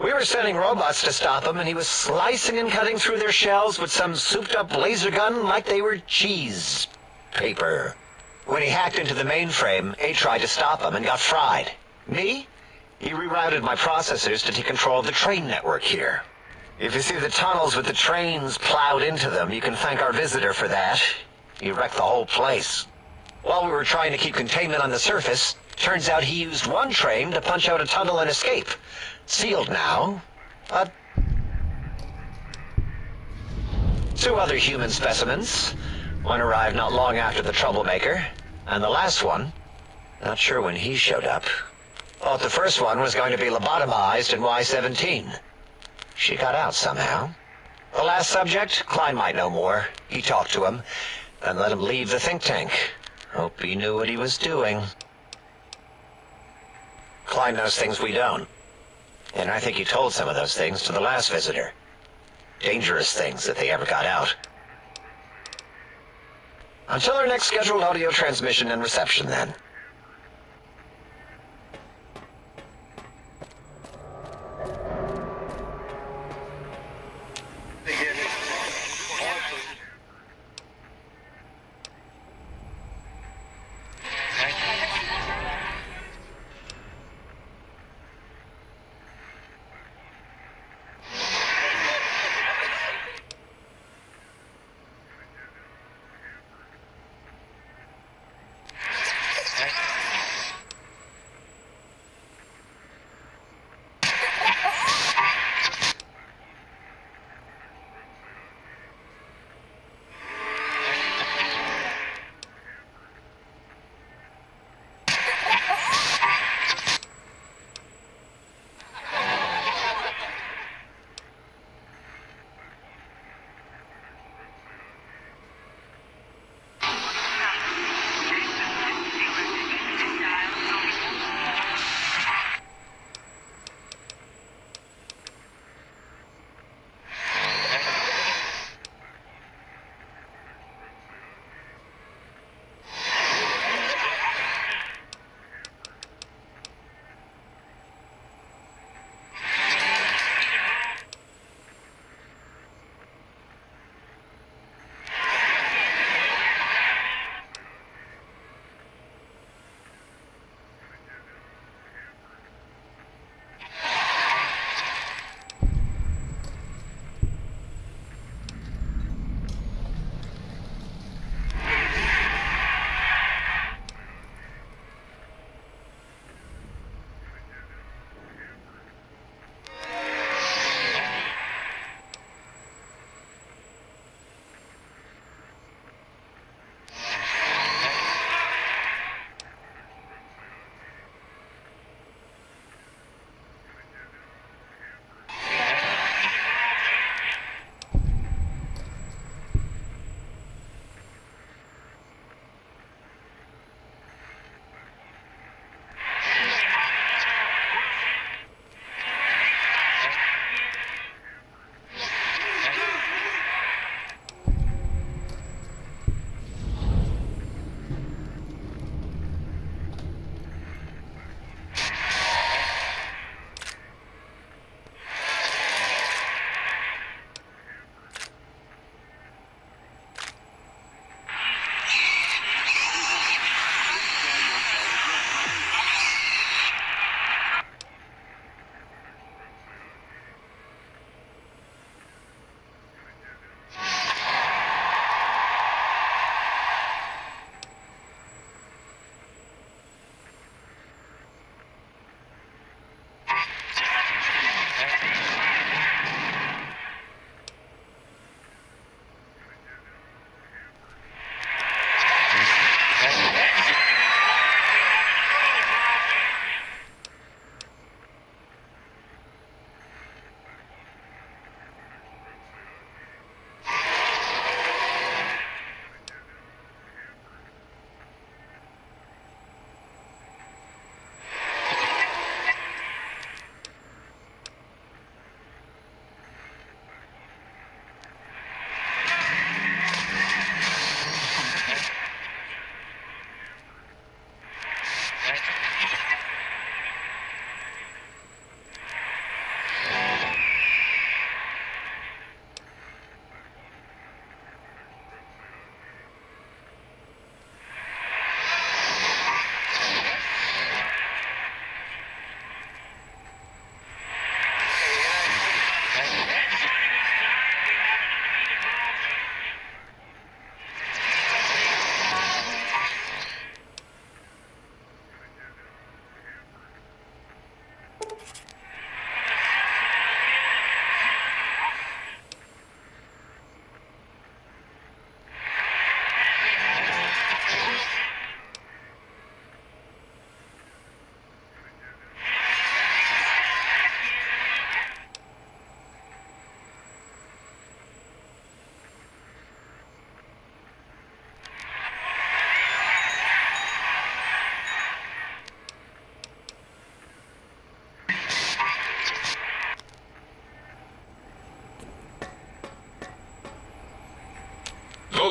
We were sending robots to stop him, and he was slicing and cutting through their shells with some souped-up laser gun like they were cheese paper. When he hacked into the mainframe, A tried to stop him and got fried. Me? He rerouted my processors to take control of the train network here. If you see the tunnels with the trains plowed into them, you can thank our visitor for that. He wrecked the whole place. While we were trying to keep containment on the surface, turns out he used one train to punch out a tunnel and escape. Sealed now, but 2 other human specimens. One arrived not long after the troublemaker, and the last one, not sure when he showed up. Thought the first one was going to be lobotomized in Y-17. She got out somehow. The last subject, Klein might know more. He talked to him, then let him leave the think tank. Hope he knew what he was doing. Klein knows things we don't. And I think he told some of those things to the last visitor. Dangerous things if they ever got out. Until our next scheduled audio transmission and reception, then.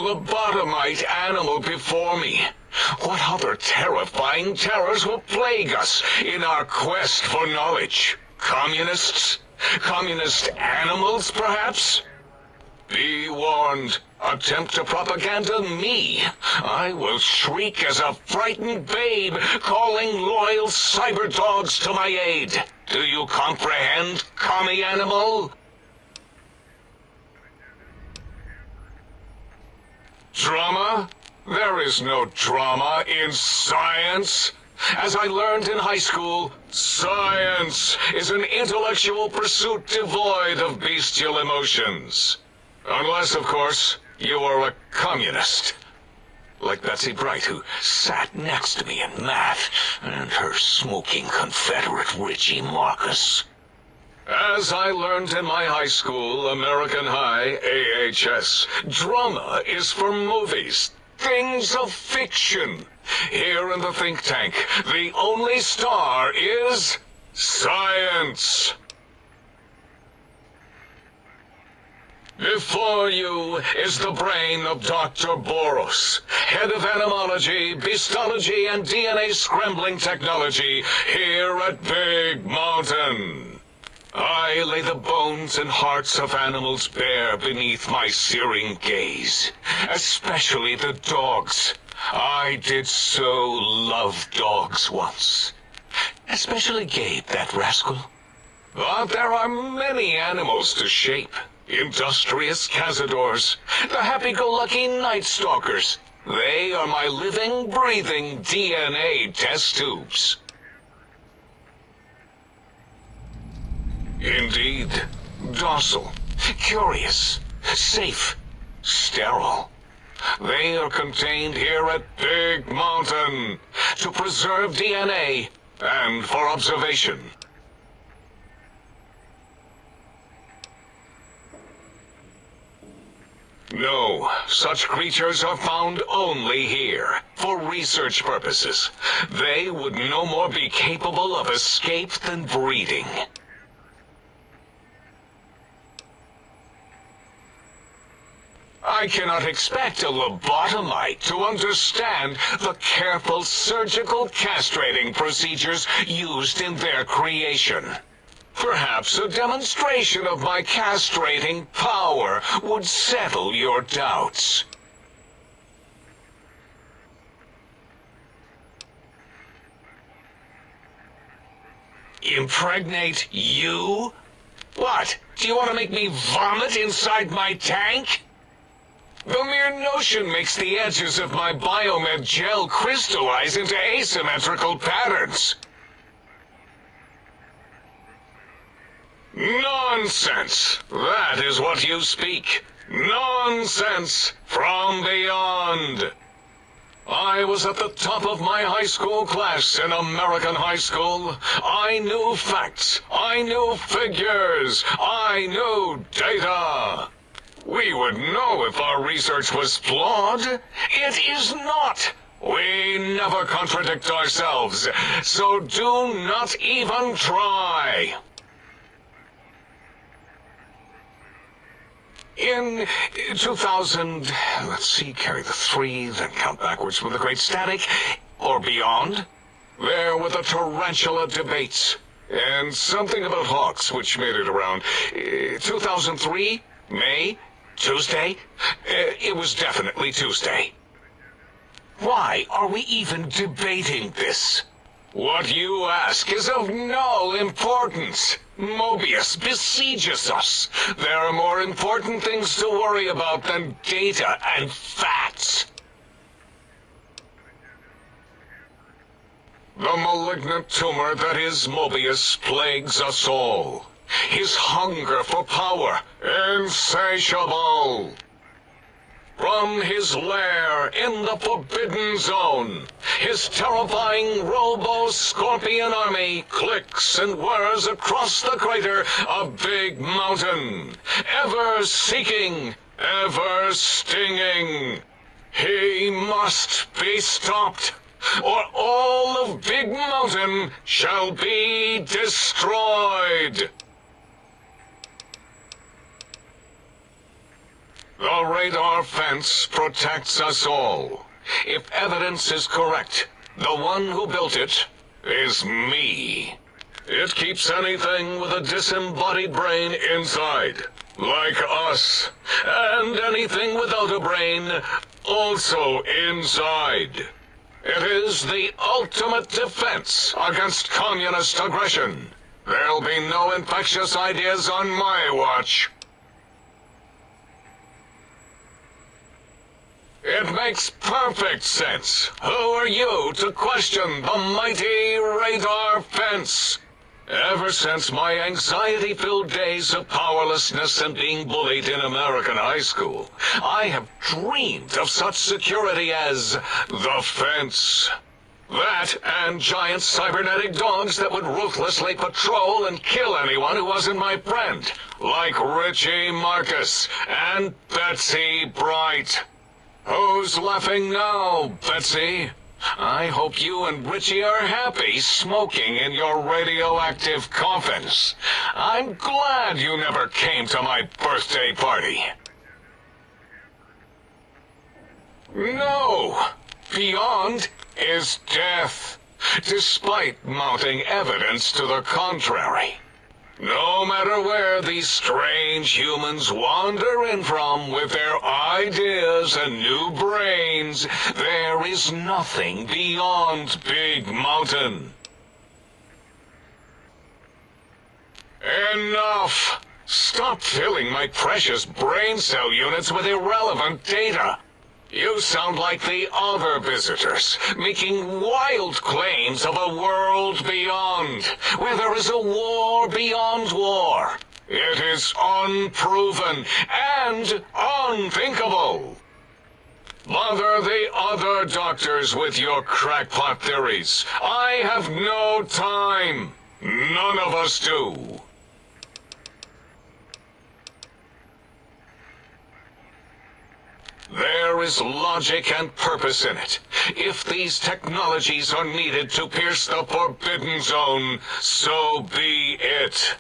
lobotomite animal before me. What other terrifying terrors will plague us in our quest for knowledge? Communists? Communist animals, perhaps? Be warned. Attempt to propaganda me. I will shriek as a frightened babe, calling loyal cyber dogs to my aid. Do you comprehend, commie animal? Drama? There is no drama in science. As I learned in high school, science is an intellectual pursuit devoid of bestial emotions. Unless, of course, you are a communist. Like Betsy Bright, who sat next to me in math, and her smoking Confederate Richie Marcus. As I learned in my high school, American High, AHS, drama is for movies, things of fiction. Here in the think tank, the only star is science. Before you is the brain of Dr. Boros, head of animology, beastology, and DNA scrambling technology here at Big Mountain. I lay the bones and hearts of animals bare beneath my searing gaze, especially the dogs. I did so love dogs once. Especially Gabe, that rascal. But there are many animals to shape. Industrious cazadors, the happy-go-lucky night stalkers. They are my living, breathing DNA test tubes. Indeed, docile, curious, safe, sterile. They are contained here at Big Mountain to preserve DNA and for observation. No, such creatures are found only here, for research purposes. They would no more be capable of escape than breeding. I cannot expect a lobotomite to understand the careful surgical castrating procedures used in their creation. Perhaps a demonstration of my castrating power would settle your doubts. Impregnate you? What? Do you want to make me vomit inside my tank? The mere notion makes the edges of my biomed gel crystallize into asymmetrical patterns. Nonsense! That is what you speak. Nonsense from beyond. I was at the top of my high school class in American high school. I knew facts. I knew figures. I knew data. We would know if our research was flawed. It is not. We never contradict ourselves, so do not even try. In 2000, let's see, carry the 3, then count backwards from the Great Static, or beyond, there were the tarantula debates, and something about hawks, which made it around 2003, May, Tuesday. It was definitely Tuesday. Why are we even debating this? What you ask is of no importance. Mobius besieges us. There are more important things to worry about than data and facts. The malignant tumor that is Mobius plagues us all. His hunger for power, insatiable. From his lair in the Forbidden Zone, his terrifying robo-scorpion army clicks and whirs across the crater of Big Mountain, ever seeking, ever stinging. He must be stopped, or all of Big Mountain shall be destroyed. The radar fence protects us all. If evidence is correct, the one who built it is me. It keeps anything with a disembodied brain inside, like us, and anything without a brain also inside. It is the ultimate defense against communist aggression. There'll be no infectious ideas on my watch. It makes perfect sense. Who are you to question the mighty radar fence? Ever since my anxiety-filled days of powerlessness and being bullied in American high school, I have dreamed of such security as the fence. That and giant cybernetic dogs that would ruthlessly patrol and kill anyone who wasn't my friend, like Richie Marcus and Betsy Bright. Who's laughing now, Betsy? I hope you and Richie are happy smoking in your radioactive coffins. I'm glad you never came to my birthday party. No! Beyond is death, despite mounting evidence to the contrary. No matter where these strange humans wander in from with their ideas and new brains, there is nothing beyond Big Mountain. Enough! Stop filling my precious brain cell units with irrelevant data. You sound like the other visitors, making wild claims of a world beyond, where there is a war beyond war. It is unproven and unthinkable. Bother the other doctors with your crackpot theories. I have no time. None of us do. There is logic and purpose in it. If these technologies are needed to pierce the forbidden zone, so be it.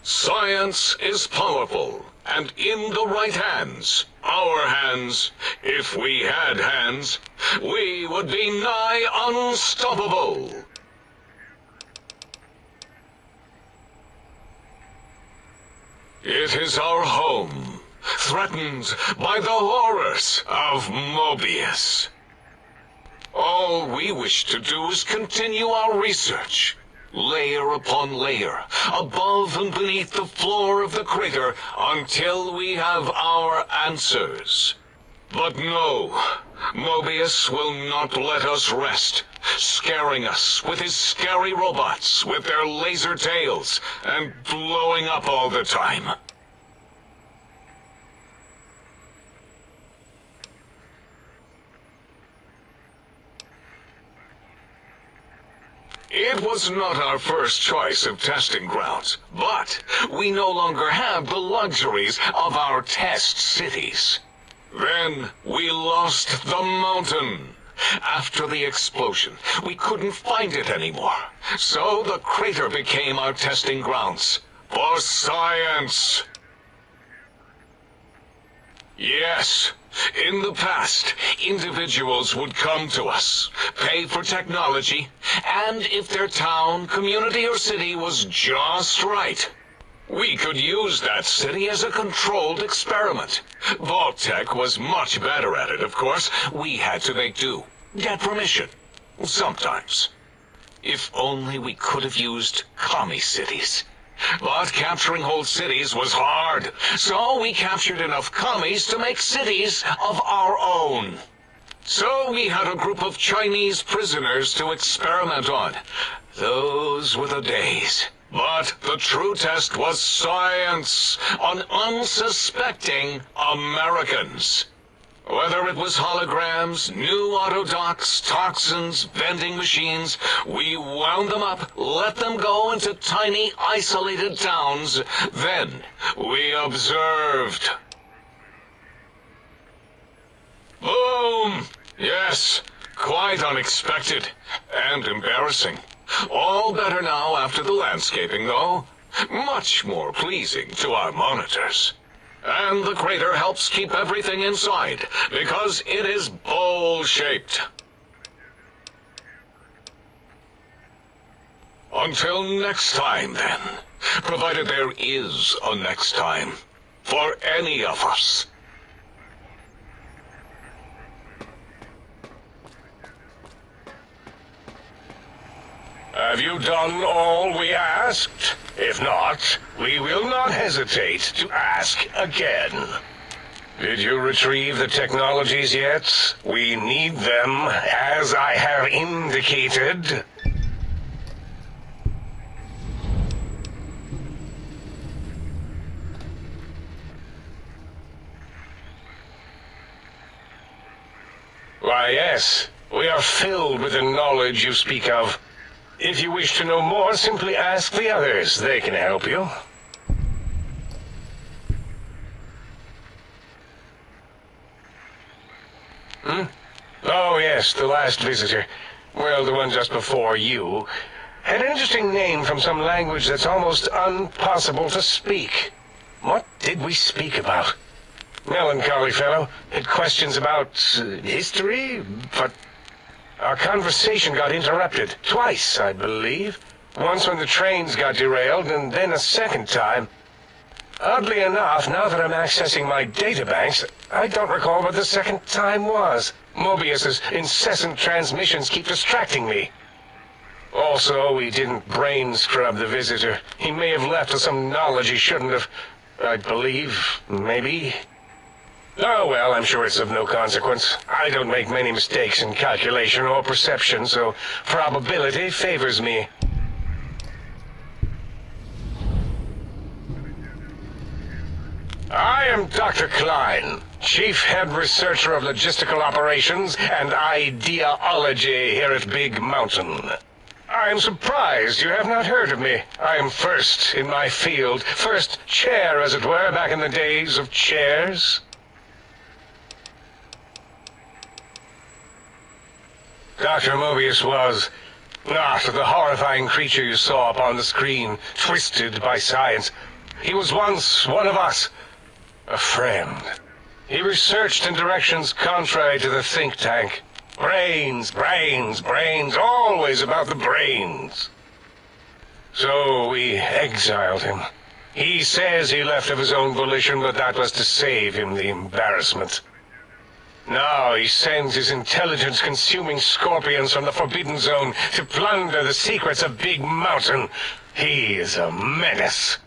Science is powerful, and in the right hands, our hands, if we had hands, we would be nigh unstoppable. It is our home, threatened by the horrors of Mobius. All we wish to do is continue our research, layer upon layer, above and beneath the floor of the crater, until we have our answers. But no, Mobius will not let us rest, scaring us with his scary robots with their laser tails and blowing up all the time. It was not our first choice of testing grounds, but we no longer have the luxuries of our test cities. Then we lost the mountain. After the explosion, we couldn't find it anymore, so the crater became our testing grounds for science. Yes, in the past, individuals would come to us, pay for technology, and if their town, community, or city was just right, we could use that city as a controlled experiment. Vault-Tec was much better at it, of course. We had to make do, get permission, sometimes. If only we could have used commie cities. But capturing whole cities was hard, so we captured enough commies to make cities of our own. So we had a group of Chinese prisoners to experiment on. Those were the days. But the true test was science on unsuspecting Americans. Whether it was holograms, new autodocs, toxins, vending machines, we wound them up, let them go into tiny, isolated towns. Then we observed. Boom! Yes, quite unexpected and embarrassing. All better now after the landscaping, though. Much more pleasing to our monitors. And the crater helps keep everything inside, because it is bowl-shaped. Until next time, then. Provided there is a next time. For any of us. Have you done all we asked? If not, we will not hesitate to ask again. Did you retrieve the technologies yet? We need them, as I have indicated. Why, yes. We are filled with the knowledge you speak of. If you wish to know more, simply ask the others. They can help you. Oh, yes, the last visitor. Well, the one just before you. Had an interesting name from some language that's almost impossible to speak. What did we speak about? Melancholy fellow. Had questions about history, but our conversation got interrupted. Twice, I believe. Once when the trains got derailed, and then a second time. Oddly enough, now that I'm accessing my databanks, I don't recall what the second time was. Mobius's incessant transmissions keep distracting me. Also, we didn't brain scrub the visitor. He may have left with some knowledge he shouldn't have. I believe, maybe. Oh, well, I'm sure it's of no consequence. I don't make many mistakes in calculation or perception, so probability favors me. I am Dr. Klein, Chief Head Researcher of Logistical Operations and Ideology here at Big Mountain. I am surprised you have not heard of me. I am first in my field, first chair, as it were, back in the days of chairs. Dr. Mobius was not the horrifying creature you saw upon the screen, twisted by science. He was once one of us, a friend. He researched in directions contrary to the think tank. Brains, brains, brains, always about the brains. So we exiled him. He says he left of his own volition, but that was to save him the embarrassment. Now he sends his intelligence-consuming scorpions from the Forbidden Zone to plunder the secrets of Big Mountain. He is a menace.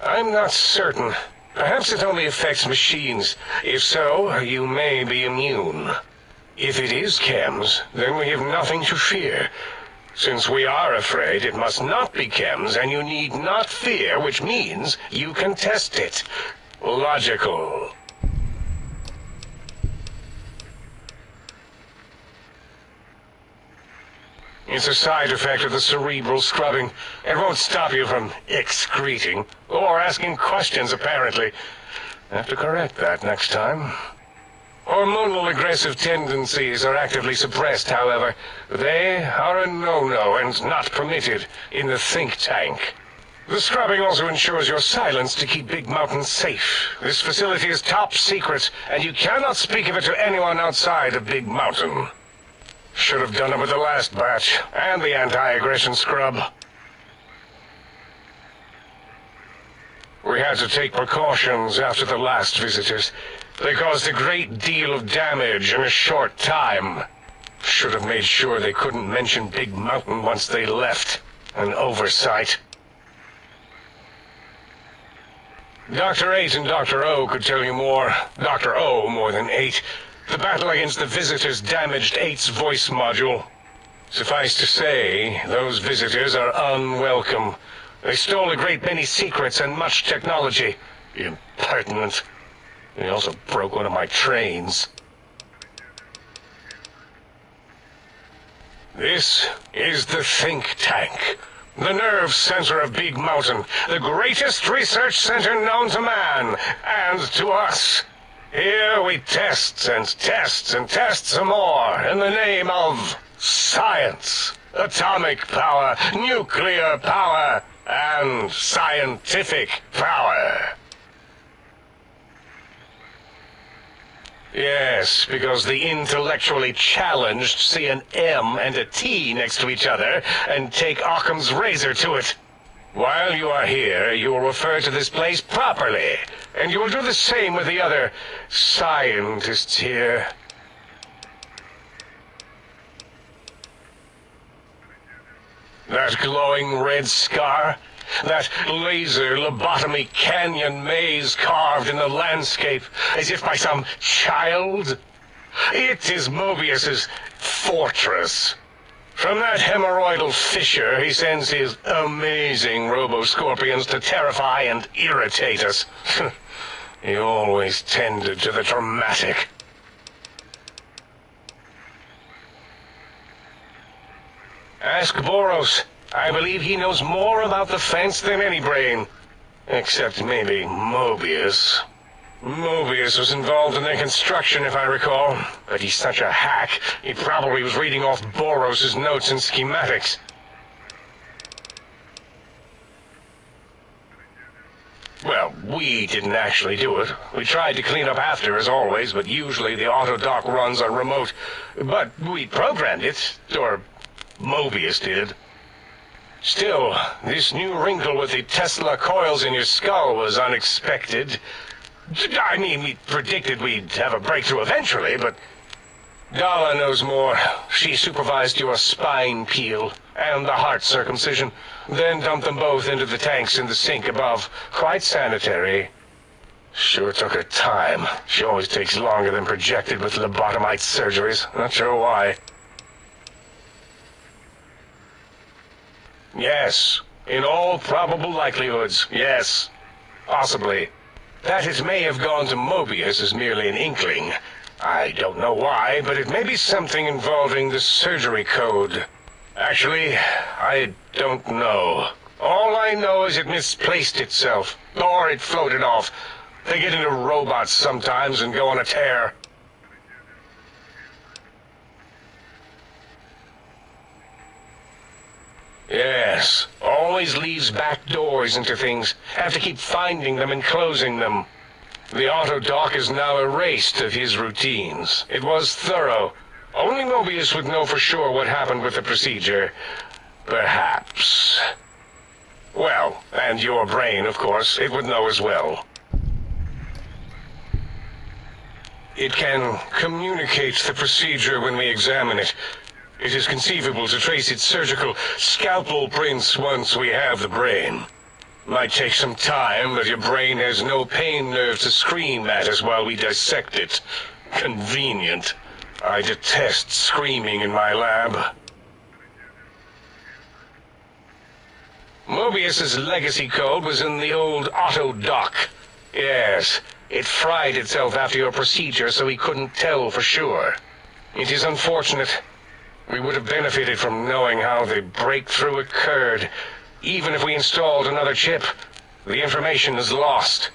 I'm not certain. Perhaps it only affects machines. If so, you may be immune. If it is chems, then we have nothing to fear. Since we are afraid, it must not be chems, and you need not fear, which means you can test it. Logical. It's a side effect of the cerebral scrubbing. It won't stop you from excreting, or asking questions, apparently. Have to correct that next time. Hormonal aggressive tendencies are actively suppressed, however. They are a no-no and not permitted in the think tank. The scrubbing also ensures your silence to keep Big Mountain safe. This facility is top secret, and you cannot speak of it to anyone outside of Big Mountain. Should have done it with the last batch, and the anti-aggression scrub. We had to take precautions after the last visitors. They caused a great deal of damage in a short time. Should have made sure they couldn't mention Big Mountain once they left. An oversight. Dr. 8 and Dr. O could tell you more. Dr. O more than 8. The battle against the visitors damaged 8's voice module. Suffice to say, those visitors are unwelcome. They stole a great many secrets and much technology. Impertinent. They also broke one of my trains. This is the think tank. The nerve center of Big Mountain. The greatest research center known to man, and to us. Here we test and test and test some more in the name of Science. Atomic power, nuclear power, and scientific power. Yes, because the intellectually challenged see an M and a T next to each other and take Occam's razor to it. While you are here, you will refer to this place properly, and you will do the same with the other scientists here. That glowing red scar, that laser lobotomy canyon maze carved in the landscape as if by some child. It is Mobius's fortress. From that hemorrhoidal fissure, he sends his amazing robo-scorpions to terrify and irritate us. He always tended to the dramatic. Ask Boros. I believe he knows more about the fence than any brain. Except maybe Mobius. Mobius was involved in their construction, if I recall. But he's such a hack, he probably was reading off Boros' notes and schematics. Well, we didn't actually do it. We tried to clean up after, as always, but usually the auto dock runs on remote. But we programmed it, or Mobius did. Still, this new wrinkle with the Tesla coils in your skull was unexpected. I mean, we predicted we'd have a breakthrough eventually, but Dala knows more. She supervised your spine peel and the heart circumcision, then dumped them both into the tanks in the sink above. Quite sanitary. Sure took her time. She always takes longer than projected with lobotomite surgeries. Not sure why. Yes, in all probable likelihoods, yes. Possibly. That it may have gone to Mobius is merely an inkling. I don't know why, but it may be something involving the surgery code. Actually, I don't know. All I know is it misplaced itself, or it floated off. They get into robots sometimes and go on a tear. Yes, always leaves back doors into things. Have to keep finding them and closing them. The auto dock is now erased of his routines. It was thorough. Only Mobius would know for sure what happened with the procedure. Perhaps. Well, and your brain, of course, it would know as well. It can communicate the procedure when we examine it. It is conceivable to trace its surgical scalpel prints once we have the brain. Might take some time, but your brain has no pain nerve to scream at us while we dissect it. Convenient. I detest screaming in my lab. Mobius's legacy code was in the old auto dock. Yes, it fried itself after your procedure, so he couldn't tell for sure. It is unfortunate. We would have benefited from knowing how the breakthrough occurred. Even if we installed another chip, the information is lost.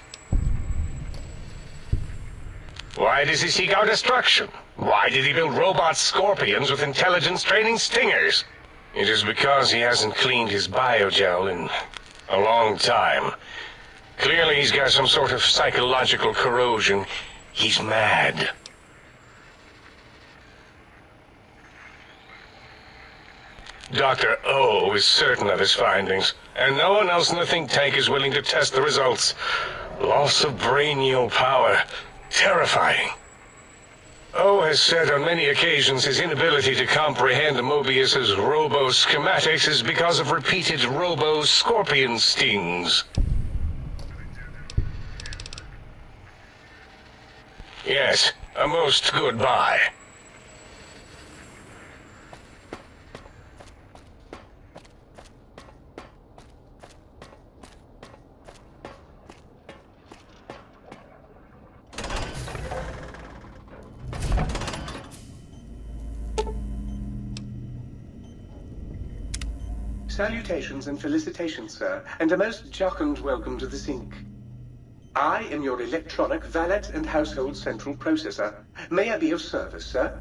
Why does he seek our destruction? Why did he build robot scorpions with intelligence training stingers? It is because he hasn't cleaned his biogel in a long time. Clearly he's got some sort of psychological corrosion. He's mad. Dr. O is certain of his findings, and no one else in the think tank is willing to test the results. Loss of brainial power. Terrifying. O has said on many occasions his inability to comprehend Mobius's robo-schematics is because of repeated robo-scorpion stings. Yes, a most goodbye. Salutations and felicitations, sir, and a most jocund welcome to the sink. I am your electronic valet and household central processor. May I be of service, sir?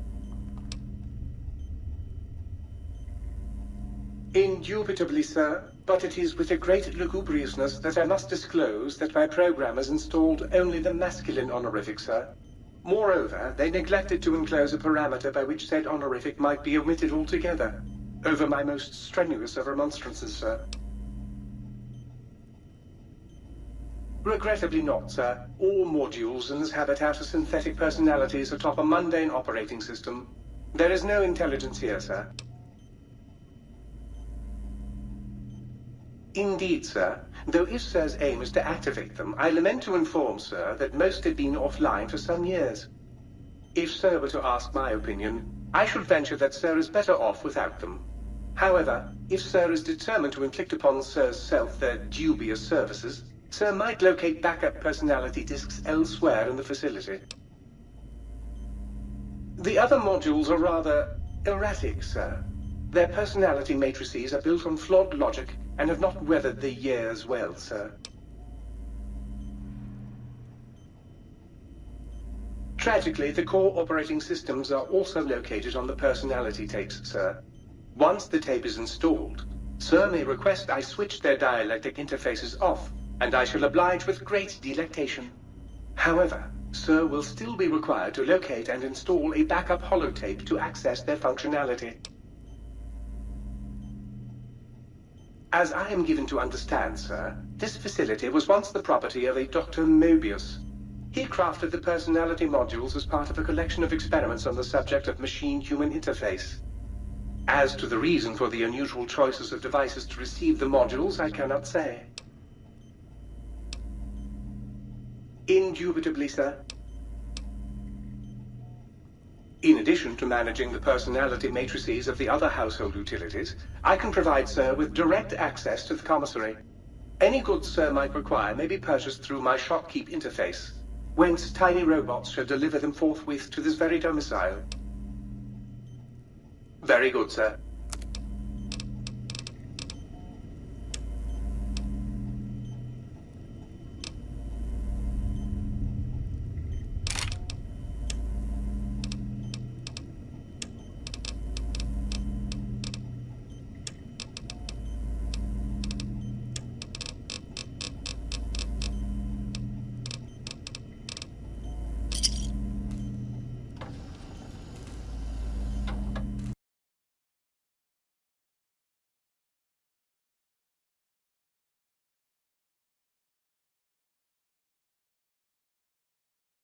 Indubitably, sir, but it is with a great lugubriousness that I must disclose that my programmers installed only the masculine honorific, sir. Moreover, they neglected to enclose a parameter by which said honorific might be omitted altogether, over my most strenuous of remonstrances, sir. Regrettably not, sir. All modules in this habitat are synthetic personalities atop a mundane operating system. There is no intelligence here, sir. Indeed, sir. Though if Sir's aim is to activate them, I lament to inform Sir that most have been offline for some years. If Sir were to ask my opinion, I should venture that Sir is better off without them. However, if Sir is determined to inflict upon Sir's self their dubious services, Sir might locate backup personality disks elsewhere in the facility. The other modules are rather erratic, Sir. Their personality matrices are built on flawed logic and have not weathered the years well, sir. Tragically, the core operating systems are also located on the personality tapes, sir. Once the tape is installed, Sir may request I switch their dialectic interfaces off, and I shall oblige with great delectation. However, Sir will still be required to locate and install a backup holotape to access their functionality. As I am given to understand, sir, this facility was once the property of a Dr. Mobius. He crafted the personality modules as part of a collection of experiments on the subject of machine-human interface. As to the reason for the unusual choices of devices to receive the modules, I cannot say. Indubitably, sir. In addition to managing the personality matrices of the other household utilities, I can provide Sir with direct access to the commissary. Any goods Sir might require may be purchased through my shopkeep interface, whence tiny robots shall deliver them forthwith to this very domicile. Very good, sir.